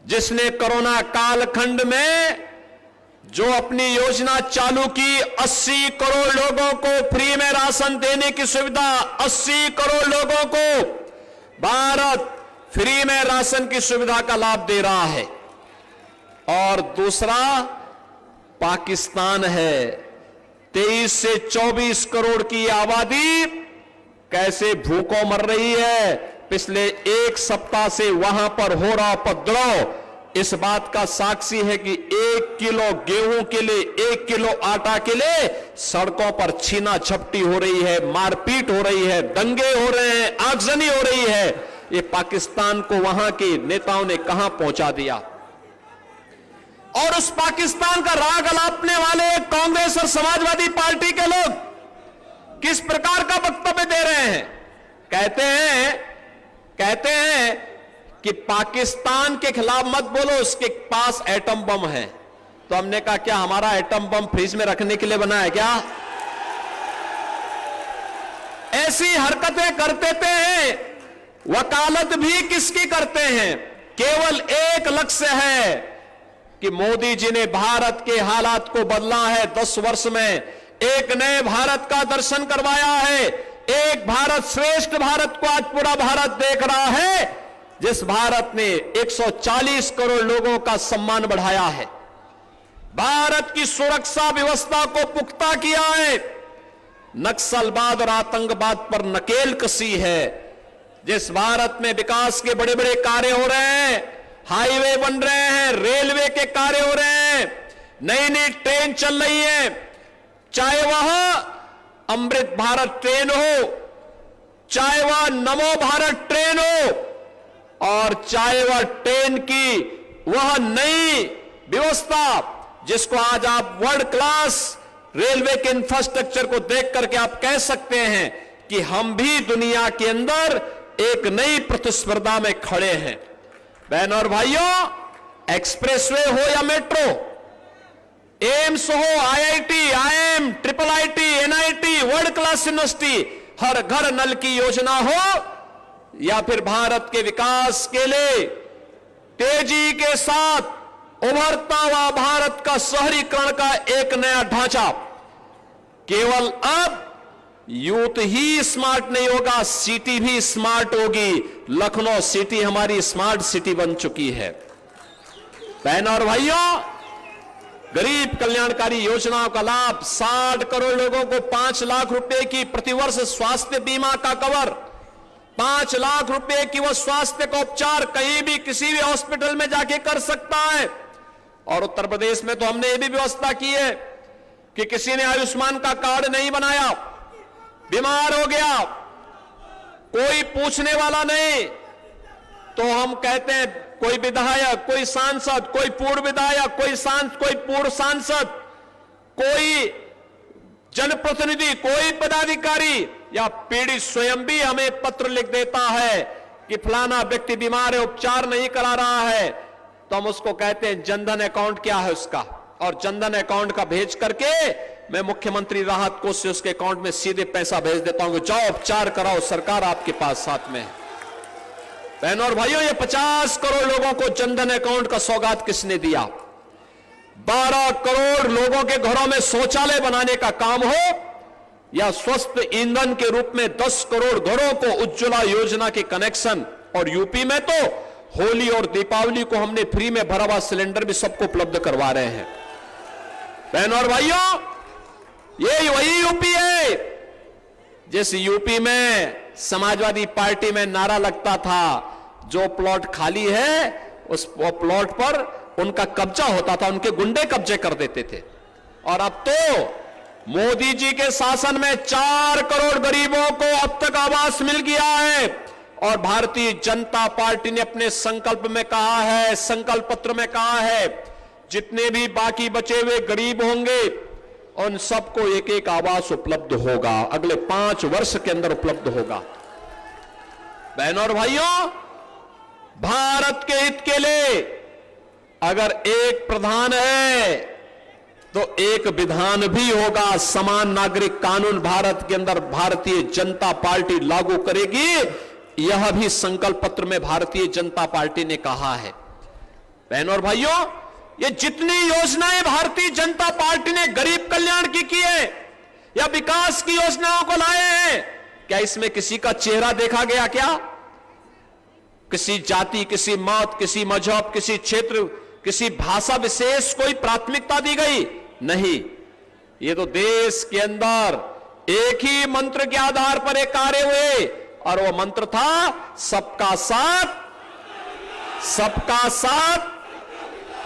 जिसने कोरोना कालखंड में जो अपनी योजना चालू की, 80 करोड़ लोगों को फ्री में राशन देने की सुविधा, 80 करोड़ लोगों को भारत फ्री में राशन की सुविधा का लाभ दे रहा है। और दूसरा पाकिस्तान है, 23 से 24 करोड़ की आबादी कैसे भूखों मर रही है। पिछले 1 सप्ताह से वहां पर हो रहा उपद्रव इस बात का साक्षी है कि 1 किलो गेहूं के लिए, 1 किलो आटा के लिए सड़कों पर छीना झपटी हो रही है, मारपीट हो रही है, दंगे हो रहे हैं, आगजनी हो रही है। ये पाकिस्तान को वहां के नेताओं ने कहां पहुंचा दिया। और उस पाकिस्तान का राग अलापने वाले कांग्रेस और समाजवादी पार्टी के लोग किस प्रकार का वक्तव्य दे रहे हैं। कहते हैं कि पाकिस्तान के खिलाफ मत बोलो, उसके पास एटम बम है। तो हमने कहा क्या हमारा एटम बम फ्रिज में रखने के लिए बना है क्या? ऐसी हरकतें करते थे। वकालत भी किसकी करते हैं? केवल एक लक्ष्य है कि मोदी जी ने भारत के हालात को बदला है। 10 वर्ष में एक नए भारत का दर्शन करवाया है। एक भारत श्रेष्ठ भारत को आज पूरा भारत देख रहा है, जिस भारत ने 140 करोड़ लोगों का सम्मान बढ़ाया है, भारत की सुरक्षा व्यवस्था को पुख्ता किया है, नक्सलवाद और आतंकवाद पर नकेल कसी है। जिस भारत में विकास के बड़े बड़े कार्य हो रहे हैं, हाईवे बन रहे हैं, रेलवे के कार्य हो रहे हैं, नई नई ट्रेन चल रही है, चाहे वह अमृत भारत ट्रेन हो, चाहे वह नमो भारत ट्रेन हो, और चाहे वह ट्रेन की वह नई व्यवस्था जिसको आज आप वर्ल्ड क्लास रेलवे के इंफ्रास्ट्रक्चर को देख करके आप कह सकते हैं कि हम भी दुनिया के अंदर एक नई प्रतिस्पर्धा में खड़े हैं। बहनों और भाइयों, एक्सप्रेसवे हो या मेट्रो, एम्स हो, IIT, IIM, triple IT, NIT, world class university, हर घर नल की योजना हो, या फिर भारत के विकास के लिए तेजी के साथ उभरता हुआ भारत का शहरीकरण का एक नया ढांचा, केवल अब यूथ ही स्मार्ट नहीं होगा, सिटी भी स्मार्ट होगी। लखनऊ सिटी हमारी स्मार्ट सिटी बन चुकी है। बहनों और भाइयों, गरीब कल्याणकारी योजनाओं का लाभ 60 करोड़ लोगों को 5 लाख रुपए की प्रतिवर्ष स्वास्थ्य बीमा का कवर, 5 लाख रुपए की वह स्वास्थ्य का उपचार कहीं भी किसी भी हॉस्पिटल में जाके कर सकता है। और उत्तर प्रदेश में तो हमने ये भी व्यवस्था की है कि किसी ने आयुष्मान का कार्ड नहीं बनाया, बीमार हो गया, कोई पूछने वाला नहीं, तो हम कहते हैं कोई विधायक, कोई सांसद, कोई पूर्व विधायक, कोई पूर्व सांसद, कोई जनप्रतिनिधि, कोई पदाधिकारी या पीड़ित स्वयं भी हमें पत्र लिख देता है कि फलाना व्यक्ति बीमार है, उपचार नहीं करा रहा है, तो हम उसको कहते हैं जनधन अकाउंट क्या है उसका, और जनधन अकाउंट का भेज करके मैं मुख्यमंत्री राहत कोष से उसके अकाउंट में सीधे पैसा भेज देता हूं कि जाओ उपचार कराओ, सरकार आपके पास साथ में है। बहनों और भाइयों, ये 50 करोड़ लोगों को जनधन अकाउंट का सौगात किसने दिया? 12 करोड़ लोगों के घरों में शौचालय बनाने का काम हो, या स्वस्थ ईंधन के रूप में 10 करोड़ घरों को उज्ज्वला योजना के कनेक्शन, और यूपी में तो होली और दीपावली को हमने फ्री में भरा हुआ सिलेंडर भी सबको उपलब्ध करवा रहे हैं। बहनों और भाइयों, ये वही यूपी है जिस यूपी में समाजवादी पार्टी में नारा लगता था, जो प्लॉट खाली है उस प्लॉट पर उनका कब्जा होता था, उनके गुंडे कब्जे कर देते थे। और अब तो मोदी जी के शासन में 4 करोड़ गरीबों को अब तक आवास मिल गया है, और भारतीय जनता पार्टी ने अपने संकल्प में कहा है, संकल्प पत्र में कहा है, जितने भी बाकी बचे हुए गरीब होंगे उन सबको एक एक आवास उपलब्ध होगा, अगले 5 वर्ष के अंदर उपलब्ध होगा। बहनों और भाइयों, भारत के हित के लिए अगर एक प्रधान है तो एक विधान भी होगा। समान नागरिक कानून भारत के अंदर भारतीय जनता पार्टी लागू करेगी, यह भी संकल्प पत्र में भारतीय जनता पार्टी ने कहा है। बहनों और भाइयों, ये जितनी योजनाएं भारतीय जनता पार्टी ने गरीब कल्याण की है या विकास की योजनाओं को लाए हैं, क्या इसमें किसी का चेहरा देखा गया? क्या किसी जाति, किसी मत, किसी मजहब, किसी क्षेत्र, किसी भाषा विशेष कोई प्राथमिकता दी गई? नहीं। ये तो देश के अंदर एक ही मंत्र के आधार पर एक कार्य हुए, और वो मंत्र था सबका साथ, सबका साथ,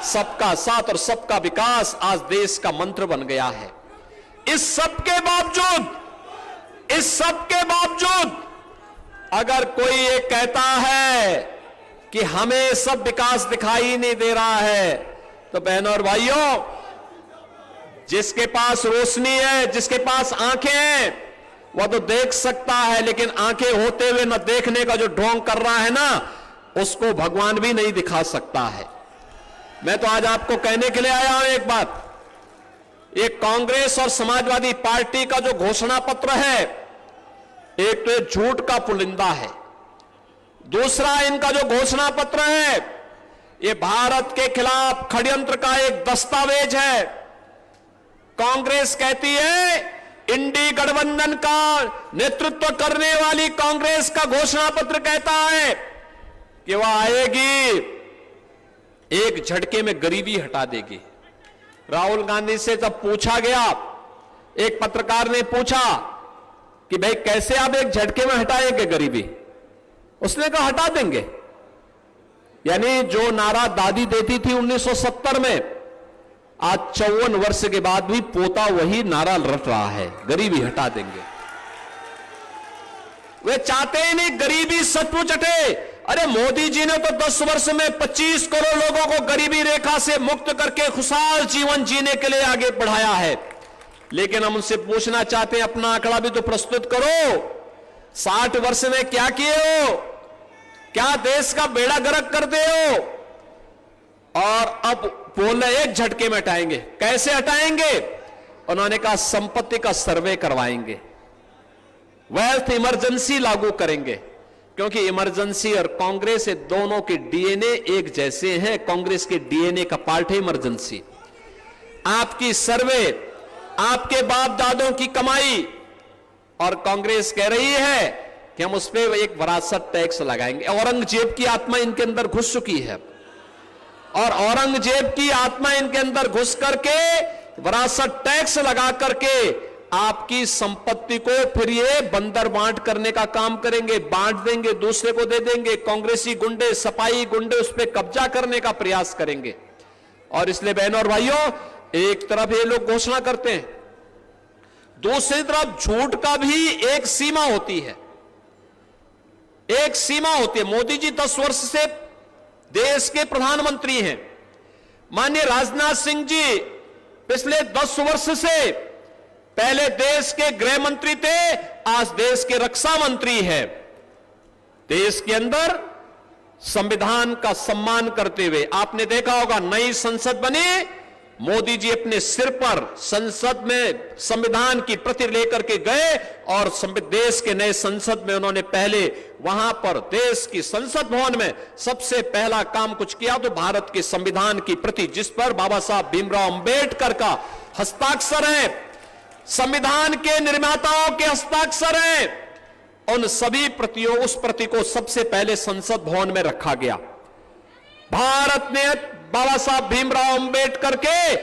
सबका साथ और सबका विकास। आज देश का मंत्र बन गया है। इस सब के बावजूद अगर कोई ये कहता है कि हमें सब विकास दिखाई नहीं दे रहा है, तो बहनों और भाइयों, जिसके पास रोशनी है, जिसके पास आंखें हैं, वह तो देख सकता है, लेकिन आंखें होते हुए न देखने का जो ढोंग कर रहा है ना, उसको भगवान भी नहीं दिखा सकता है। मैं तो आज आपको कहने के लिए आया हूं एक बात, ये कांग्रेस और समाजवादी पार्टी का जो घोषणा पत्र है, एक तो झूठ का पुलिंदा है, दूसरा इनका जो घोषणा पत्र है ये भारत के खिलाफ षड्यंत्र का एक दस्तावेज है। कांग्रेस कहती है, इंडी गठबंधन का नेतृत्व करने वाली कांग्रेस का घोषणा पत्र कहता है कि वह आएगी, एक झटके में गरीबी हटा देगी। राहुल गांधी से जब पूछा गया, एक पत्रकार ने पूछा कि भाई कैसे आप एक झटके में हटाएंगे गरीबी। उसने कहा हटा देंगे। यानी जो नारा दादी देती थी 1970 में, आज 54 वर्ष के बाद भी पोता वही नारा रट रहा है, गरीबी हटा देंगे। वे चाहते ही नहीं गरीबी सचमुच हटे। अरे मोदी जी ने तो 10 वर्ष में 25 करोड़ लोगों को गरीबी रेखा से मुक्त करके खुशहाल जीवन जीने के लिए आगे बढ़ाया है। लेकिन हम उनसे पूछना चाहते हैं, अपना आंकड़ा भी तो प्रस्तुत करो। 60 वर्ष में क्या किए हो? क्या देश का बेड़ा गर्क करते हो? और अब बोल रहे एक झटके में हटाएंगे। कैसे हटाएंगे? उन्होंने कहा संपत्ति का सर्वे करवाएंगे, वेल्थ इमरजेंसी लागू करेंगे। क्योंकि इमरजेंसी और कांग्रेस दोनों के डीएनए एक जैसे हैं। कांग्रेस के डीएनए का पार्ट है इमरजेंसी। आपकी सर्वे, आपके बाप दादों की कमाई, और कांग्रेस कह रही है कि हम उस पर एक विरासत टैक्स लगाएंगे। औरंगजेब की आत्मा इनके अंदर घुस चुकी है, और औरंगजेब की आत्मा इनके अंदर घुस करके विरासत टैक्स लगा करके आपकी संपत्ति को फिर ये बंदर बांट करने का काम करेंगे, बांट देंगे, दूसरे को दे देंगे। कांग्रेसी गुंडे, सपाई गुंडे उस पर कब्जा करने का प्रयास करेंगे। और इसलिए बहनों और भाइयों, एक तरफ ये लोग घोषणा करते हैं, दूसरी तरफ झूठ का भी एक सीमा होती है, एक सीमा होती है। मोदी जी 10 वर्ष से देश के प्रधानमंत्री हैं। माननीय राजनाथ सिंह जी पिछले 10 वर्ष से पहले देश के गृह मंत्री थे, आज देश के रक्षा मंत्री हैं। देश के अंदर संविधान का सम्मान करते हुए आपने देखा होगा, नई संसद बनी, मोदी जी अपने सिर पर संसद में संविधान की प्रति लेकर के गए, और देश के नए संसद में उन्होंने पहले वहां पर देश की संसद भवन में सबसे पहला काम कुछ किया तो भारत के संविधान की प्रति, जिस पर बाबा साहब भीमराव अंबेडकर का हस्ताक्षर है, संविधान के निर्माताओं के हस्ताक्षर हैं, उन सभी प्रतियों, उस प्रति को सबसे पहले संसद भवन में रखा गया। भारत ने बाबा साहब भीमराव अंबेडकर के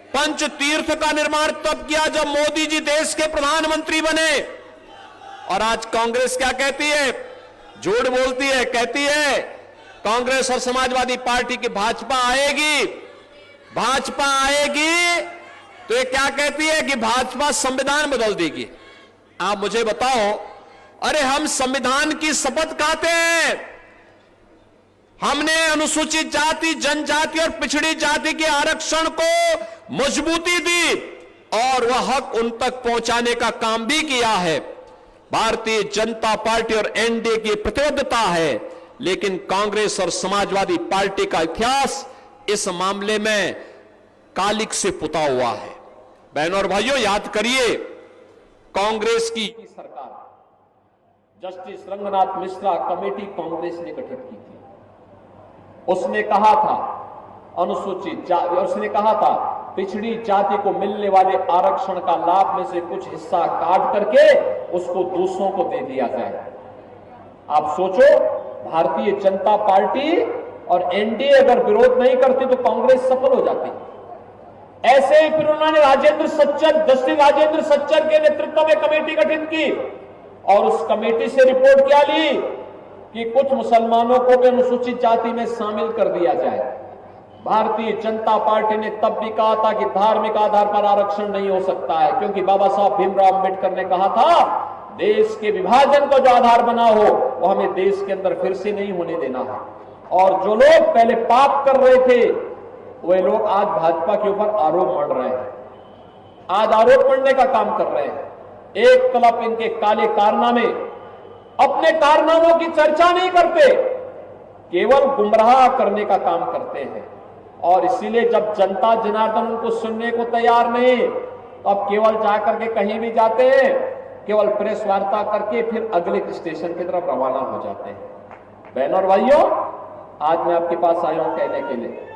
पंच तीर्थ का निर्माण तब किया जब मोदी जी देश के प्रधानमंत्री बने। और आज कांग्रेस क्या कहती है? झूठ बोलती है, कहती है कांग्रेस और समाजवादी पार्टी की भाजपा आएगी, भाजपा आएगी तो ये क्या कहती है कि भाजपा संविधान बदल देगी। आप मुझे बताओ, अरे हम संविधान की शपथ खाते हैं, हमने अनुसूचित जाति, जनजाति और पिछड़ी जाति के आरक्षण को मजबूती दी और वह हक उन तक पहुंचाने का काम भी किया है। भारतीय जनता पार्टी और एनडीए की प्रतिबद्धता है, लेकिन कांग्रेस और समाजवादी पार्टी का इतिहास इस मामले में कालिक से पुता हुआ है। बहनों और भाइयों, याद करिए, कांग्रेस की सरकार जस्टिस रंगनाथ मिश्रा कमेटी कांग्रेस ने गठित की थी। उसने कहा था उसने कहा था पिछड़ी जाति को मिलने वाले आरक्षण का लाभ में से कुछ हिस्सा काट करके उसको दूसरों को दे दिया जाए। आप सोचो, भारतीय जनता पार्टी और एनडीए अगर विरोध नहीं करती तो कांग्रेस सफल हो जाती। ऐसे ही फिर उन्होंने जस्टिस राजेंद्र सच्चर के नेतृत्व में कमेटी गठित की और उस कमेटी से रिपोर्ट क्या ली कि कुछ मुसलमानों को भी अनुसूचित जाति में शामिल कर दिया जाए। भारतीय जनता पार्टी ने तब भी कहा था कि धार्मिक आधार पर आरक्षण नहीं हो सकता है, क्योंकि बाबा साहब भीमराव अंबेडकर ने कहा था देश के विभाजन को जो आधार बना हो वो हमें देश के अंदर फिर से नहीं होने देना है। और जो लोग पहले पाप कर रहे थे वे लोग आज भाजपा के ऊपर आरोप मढ़ रहे हैं, आज आरोप मढ़ने का काम कर रहे हैं। एक तरफ इनके काले कारनामे, अपने कारनामों की चर्चा नहीं करते, केवल गुमराह करने का काम करते हैं। और इसीलिए जब जनता जनार्दन उनको सुनने को तैयार नहीं, तो अब केवल जाकर के कहीं भी जाते हैं, केवल प्रेस वार्ता करके फिर अगले स्टेशन की तरफ रवाना हो जाते हैं। बहनों और भाइयों, आज मैं आपके पास आया हूं कहने के लिए,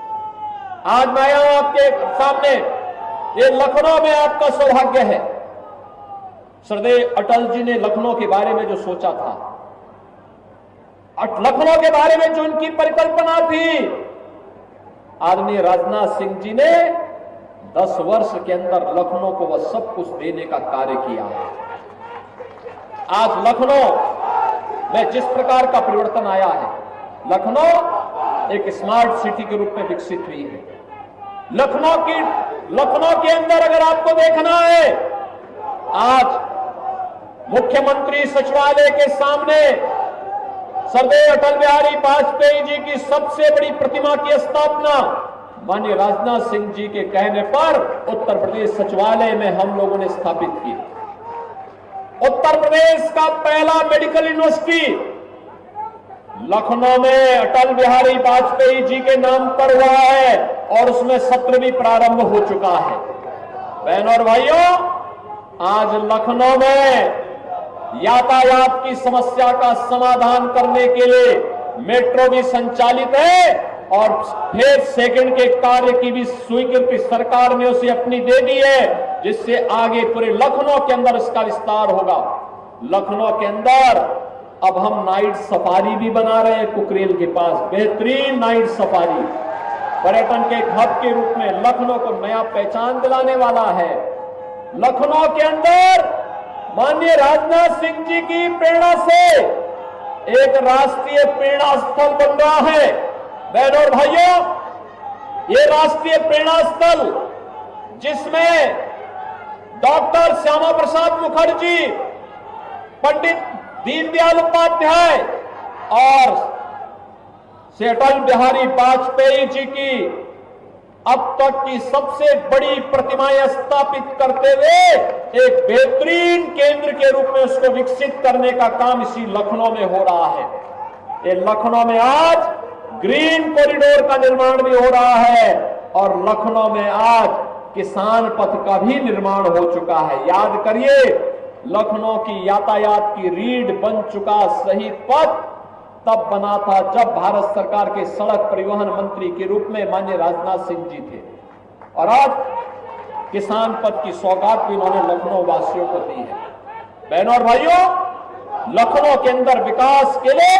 आज मैं आया हूं आपके सामने, ये लखनऊ में आपका सौभाग्य है। श्रद्धेय अटल जी ने लखनऊ के बारे में जो सोचा था, लखनऊ के बारे में जो उनकी परिकल्पना थी, आदरणीय राजनाथ सिंह जी ने 10 वर्ष के अंदर लखनऊ को वह सब कुछ देने का कार्य किया। आज लखनऊ में जिस प्रकार का परिवर्तन आया है, लखनऊ एक स्मार्ट सिटी के रूप में विकसित हुई है। लखनऊ के अंदर अगर आपको देखना है, आज मुख्यमंत्री सचिवालय के सामने सरदार अटल बिहारी वाजपेयी जी की सबसे बड़ी प्रतिमा की स्थापना माननीय राजनाथ सिंह जी के कहने पर उत्तर प्रदेश सचिवालय में हम लोगों ने स्थापित की। उत्तर प्रदेश का पहला मेडिकल यूनिवर्सिटी लखनऊ में अटल बिहारी वाजपेयी जी के नाम पर हुआ है और उसमें सत्र भी प्रारंभ हो चुका है। बहनों और भाइयों, आज लखनऊ में यातायात की समस्या का समाधान करने के लिए मेट्रो भी संचालित है और फेज सेकंड के कार्य की भी स्वीकृति सरकार ने उसे अपनी दे दी है, जिससे आगे पूरे लखनऊ के अंदर इसका विस्तार होगा। लखनऊ के अंदर अब हम नाइट सफारी भी बना रहे हैं कुकरेल के पास, बेहतरीन नाइट सफारी पर्यटन के एक हब के रूप में लखनऊ को नया पहचान दिलाने वाला है। लखनऊ के अंदर माननीय राजनाथ सिंह जी की प्रेरणा से एक राष्ट्रीय प्रेरणा स्थल बन रहा है। बहनों और भाइयों, ये राष्ट्रीय प्रेरणा स्थल जिसमें डॉक्टर श्यामा प्रसाद मुखर्जी, पंडित दीनदयाल उपाध्याय और श्री अटल बिहारी वाजपेयी जी की अब तक की सबसे बड़ी प्रतिमाएं स्थापित करते हुए एक बेहतरीन केंद्र के रूप में उसको विकसित करने का काम इसी लखनऊ में हो रहा है। ये लखनऊ में आज ग्रीन कॉरिडोर का निर्माण भी हो रहा है और लखनऊ में आज किसान पथ का भी निर्माण हो चुका है। याद करिए, लखनऊ की यातायात की रीढ़ बन चुका शहीद पथ तब बना था जब भारत सरकार के सड़क परिवहन मंत्री के रूप में माननीय राजनाथ सिंह जी थे और आज किसान पथ की सौगात भी उन्होंने लखनऊ वासियों को दी है। बहनों और भाइयों, लखनऊ के अंदर विकास के लिए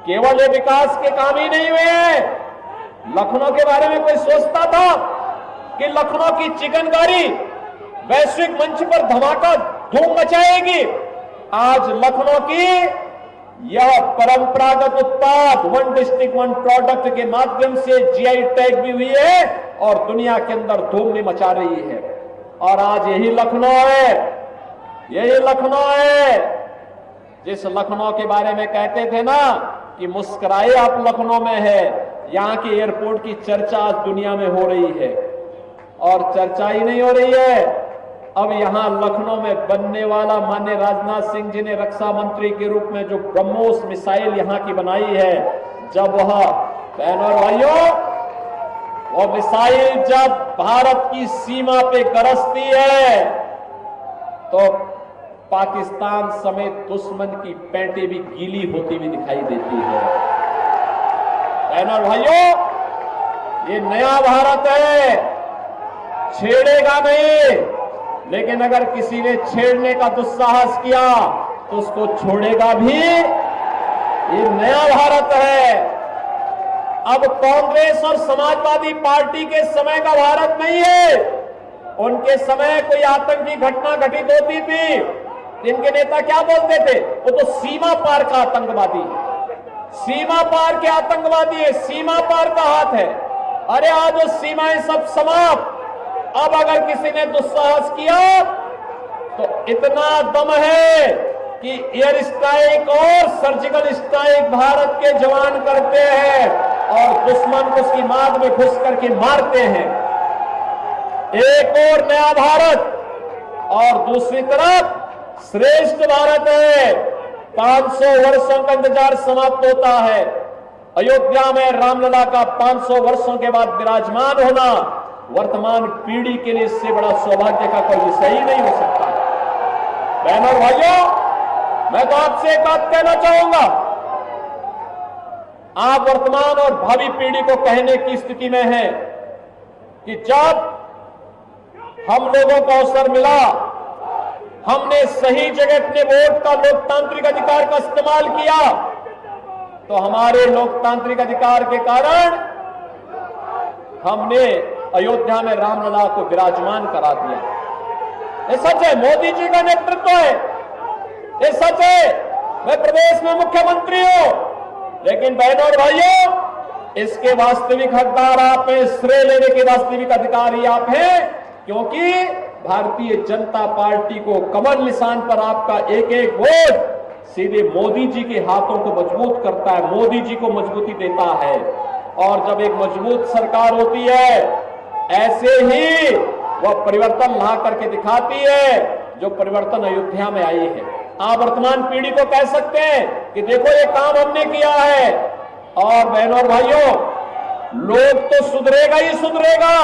केवल ये विकास के काम ही नहीं हुए हैं। लखनऊ के बारे में कोई सोचता था कि लखनऊ की चिकनकारी वैश्विक मंच पर धमाका धूम मचाएगी? आज लखनऊ की यह परंपरागत उत्पाद वन डिस्ट्रिक्ट वन प्रोडक्ट के माध्यम से जीआई टैग भी हुई है और दुनिया के अंदर धूम भी मचा रही है। और आज यही लखनऊ है, यही लखनऊ है जिस लखनऊ के बारे में कहते थे ना कि मुस्कुराए आप लखनऊ में है। यहां के एयरपोर्ट की चर्चा आज दुनिया में हो रही है और चर्चा ही नहीं हो रही है, अब यहां लखनऊ में बनने वाला माननीय राजनाथ सिंह जी ने रक्षा मंत्री के रूप में जो ब्रह्मोस मिसाइल यहां की बनाई है, जब वह बहनों और भाइयों वो मिसाइल जब भारत की सीमा पे गरजती है तो पाकिस्तान समेत दुश्मन की पैंटें भी गीली होती हुई दिखाई देती है। बहनों और भाइयों, ये नया भारत है, छेड़ेगा नहीं, लेकिन अगर किसी ने छेड़ने का दुस्साहस किया तो उसको छोड़ेगा भी। ये नया भारत है। अब कांग्रेस और समाजवादी पार्टी के समय का भारत नहीं है। उनके समय कोई आतंकी घटना घटित होती थी, इनके नेता क्या बोलते थे? वो तो सीमा पार का आतंकवादी है, सीमा पार के आतंकवादी है, सीमा पार का हाथ है। अरे आज वो सीमाएं सब समाप्त। अब अगर किसी ने दुस्साहस किया तो इतना दम है कि एयर स्ट्राइक और सर्जिकल स्ट्राइक भारत के जवान करते हैं और दुश्मन को उसकी मांग में घुस करके मारते हैं। एक और नया भारत और दूसरी तरफ श्रेष्ठ भारत है। 500 वर्षों का इंतजार समाप्त होता है। अयोध्या में रामलला का 500 वर्षों के बाद विराजमान होना वर्तमान पीढ़ी के लिए इससे बड़ा सौभाग्य का कोई विषय ही नहीं हो सकता। बहनों और भाइयों, मैं तो आपसे एक बात कहना चाहूंगा, आप वर्तमान और भावी पीढ़ी को कहने की स्थिति में हैं कि जब हम लोगों को अवसर मिला, हमने सही जगह अपने वोट का लोकतांत्रिक अधिकार का इस्तेमाल किया, तो हमारे लोकतांत्रिक अधिकार के कारण हमने अयोध्या में रामलला को विराजमान करा दिया। ये सच है, मोदी जी का नेतृत्व है। ये सच है, मैं प्रदेश में मुख्यमंत्री हूं, लेकिन बहनों और भाइयों, इसके वास्तविक हकदार आप हैं, श्रेय लेने के वास्तविक अधिकारी आप हैं, क्योंकि भारतीय जनता पार्टी को कमल निशान पर आपका एक एक वोट सीधे मोदी जी के हाथों को मजबूत करता है, मोदी जी को मजबूती देता है। और जब एक मजबूत सरकार होती है, ऐसे ही वह परिवर्तन ला करके दिखाती है, जो परिवर्तन अयोध्या में आई है। आप वर्तमान पीढ़ी को कह सकते हैं कि देखो ये काम हमने किया है। और बहनों और भाइयों, लोग तो सुधरेगा ही सुधरेगा,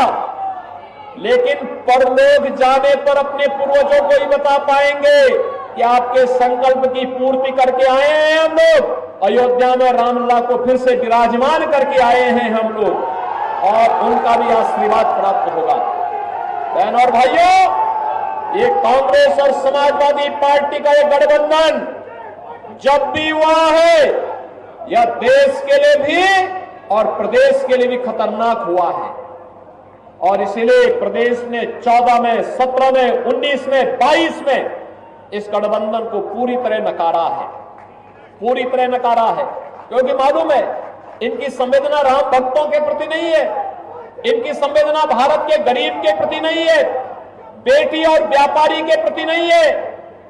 लेकिन परलोक जाने पर अपने पूर्वजों को ही बता पाएंगे कि आपके संकल्प की पूर्ति करके आए हैं हम लोग। अयोध्या में रामलला को फिर से विराजमान करके आए हैं हम लोग, और उनका भी आशीर्वाद प्राप्त होगा। बहनों और भाइयों, ये कांग्रेस और समाजवादी पार्टी का ये गठबंधन जब भी हुआ है, यह देश के लिए भी और प्रदेश के लिए भी खतरनाक हुआ है। और इसीलिए प्रदेश ने 14 में, 17 में, 19 में, 22 में इस गठबंधन को पूरी तरह नकारा है, पूरी तरह नकारा है। क्योंकि मालूम है, इनकी संवेदना राम भक्तों के प्रति नहीं है, इनकी संवेदना भारत के गरीब के प्रति नहीं है, बेटी और व्यापारी के प्रति नहीं है,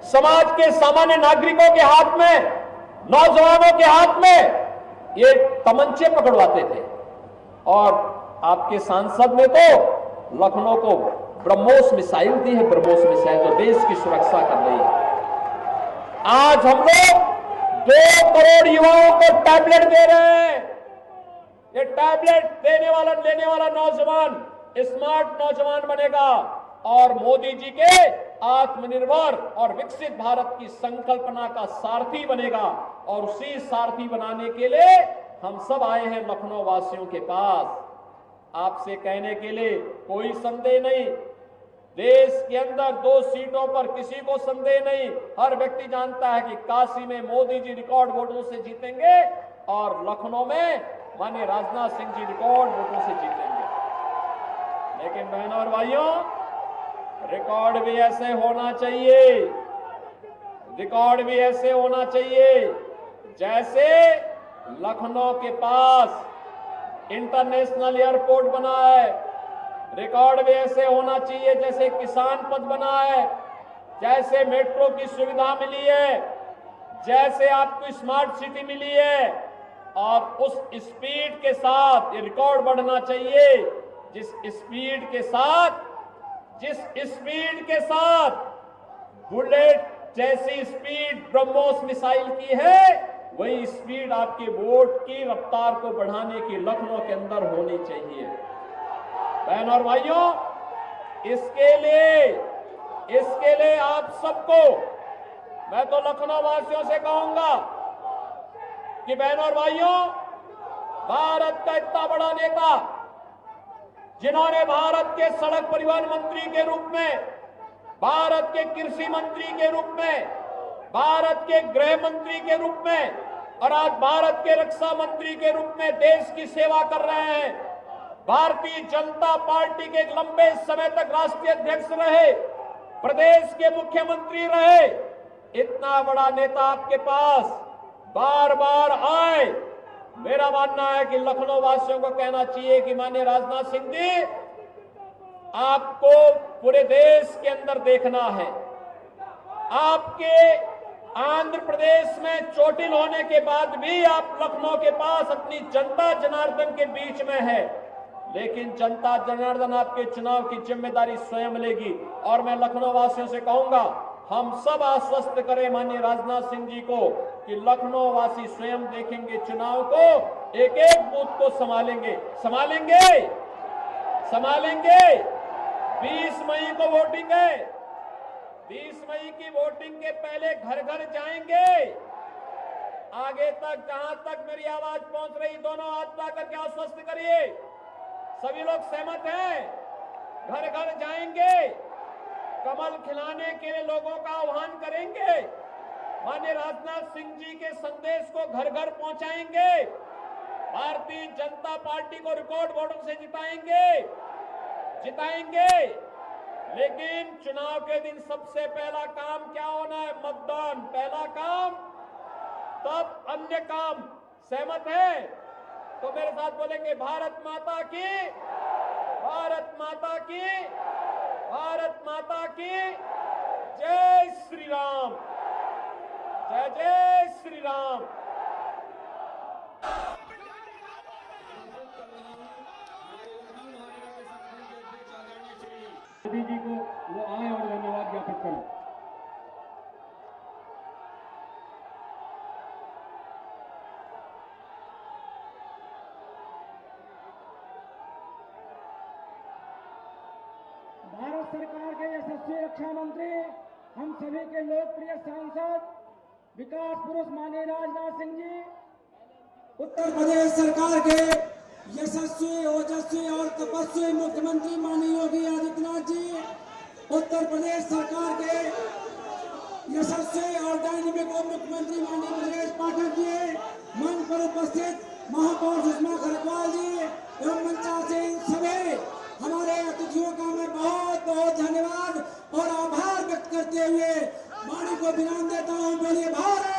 समाज के सामान्य नागरिकों के हाथ में, नौजवानों के हाथ में ये तमंचे पकड़वाते थे। और आपके सांसद ने तो लखनऊ को ब्रह्मोस मिसाइल दी है, ब्रह्मोस मिसाइल जो देश की सुरक्षा कर रही है। आज हम लोग 2 करोड़ युवाओं को टैबलेट दे रहे हैं। ये टैबलेट देने वाला, लेने वाला नौजवान स्मार्ट नौजवान बनेगा और मोदी जी के आत्मनिर्भर और विकसित भारत की संकल्पना का सारथी बनेगा। और उसी सारथी बनाने के लिए हम सब आए हैं लखनऊ वासियों के पास, आपसे कहने के लिए कोई संदेह नहीं। देश के अंदर 2 सीटों पर किसी को संदेह नहीं। हर व्यक्ति जानता है कि काशी में मोदी जी रिकॉर्ड वोटों से जीतेंगे और लखनऊ में माननीय राजनाथ सिंह जी रिकॉर्ड वोटों से जीतेंगे। लेकिन बहनों और भाइयों, रिकॉर्ड भी ऐसे होना चाहिए, रिकॉर्ड भी ऐसे होना चाहिए जैसे लखनऊ के पास इंटरनेशनल एयरपोर्ट बना है। रिकॉर्ड भी ऐसे होना चाहिए जैसे किसान पथ बना है, जैसे मेट्रो की सुविधा मिली है, जैसे आपको स्मार्ट सिटी मिली है। और उस स्पीड के साथ ये रिकॉर्ड बढ़ना चाहिए जिस स्पीड के साथ बुलेट जैसी स्पीड ब्रह्मोस मिसाइल की है, वही स्पीड आपके वोट की रफ्तार को बढ़ाने की लखनऊ के अंदर होनी चाहिए। बहनों और भाइयों, इसके लिए आप सबको, मैं तो लखनऊ वासियों से कहूंगा कि बहनों और भाइयों, भारत का इतना बड़ा नेता जिन्होंने भारत के सड़क परिवहन मंत्री के रूप में, भारत के कृषि मंत्री के रूप में, भारत के गृह मंत्री के रूप में और आज भारत के रक्षा मंत्री के रूप में देश की सेवा कर रहे हैं, भारतीय जनता पार्टी के लंबे समय तक राष्ट्रीय अध्यक्ष रहे, प्रदेश के मुख्यमंत्री रहे, इतना बड़ा नेता आपके पास बार बार आए। मेरा मानना है कि लखनऊ वासियों को कहना चाहिए कि माननीय राजनाथ सिंह जी, आपको पूरे देश के अंदर देखना है। आपके आंध्र प्रदेश में चोटिल होने के बाद भी आप लखनऊ के पास अपनी जनता जनार्दन के बीच में है, लेकिन जनता जनार्दन आपके चुनाव की जिम्मेदारी स्वयं लेगी। और मैं लखनऊ वासियों से कहूंगा, हम सब आश्वस्त करें माननीय राजनाथ सिंह जी को कि लखनऊ वासी स्वयं देखेंगे चुनाव को, एक एक बूथ को संभालेंगे। 20 मई को वोटिंग है, 20 मई की वोटिंग के पहले घर घर जाएंगे। आगे तक, जहां तक मेरी आवाज पहुंच रही, दोनों हाथ ला करके आश्वस्त करिए। सभी लोग सहमत हैं? घर घर जाएंगे, कमल खिलाने के लिए लोगों का आह्वान करेंगे, माननीय राजनाथ सिंह जी के संदेश को घर घर पहुंचाएंगे, भारतीय जनता पार्टी को रिकॉर्ड वोटों से जिताएंगे। लेकिन चुनाव के दिन सबसे पहला काम क्या होना है? मतदान पहला काम, तब अन्य काम। सहमत है? तो मेरे साथ बोलेंगे भारत माता की, भारत माता की, भारत माता की जय श्री राम, जय जय श्री राम। मोदी जी को वो आए और धन्यवाद ज्ञापित करें। भारत सरकार के यशस्वी रक्षा मंत्री, हम सभी के लोकप्रिय सांसद विकास पुरुष माननीय राजनाथ सिंह जी, उत्तर प्रदेश सरकार के यशस्वी, ओजस्वी और तपस्वी मुख्यमंत्री माननीय योगी आदित्यनाथ जी, उत्तर प्रदेश सरकार के यशस्वी और डायनेमिक उप मुख्यमंत्री माननीय ब्रजेश पाठक जी, मंच पर उपस्थित महापौर सुषमा खरगवाल जी एवं मंचासीन सभी हमारे अतिथियों का मैं बहुत बहुत धन्यवाद और आभार व्यक्त करते हुए वाणी को विराम देता हूँ। बोलिए भारत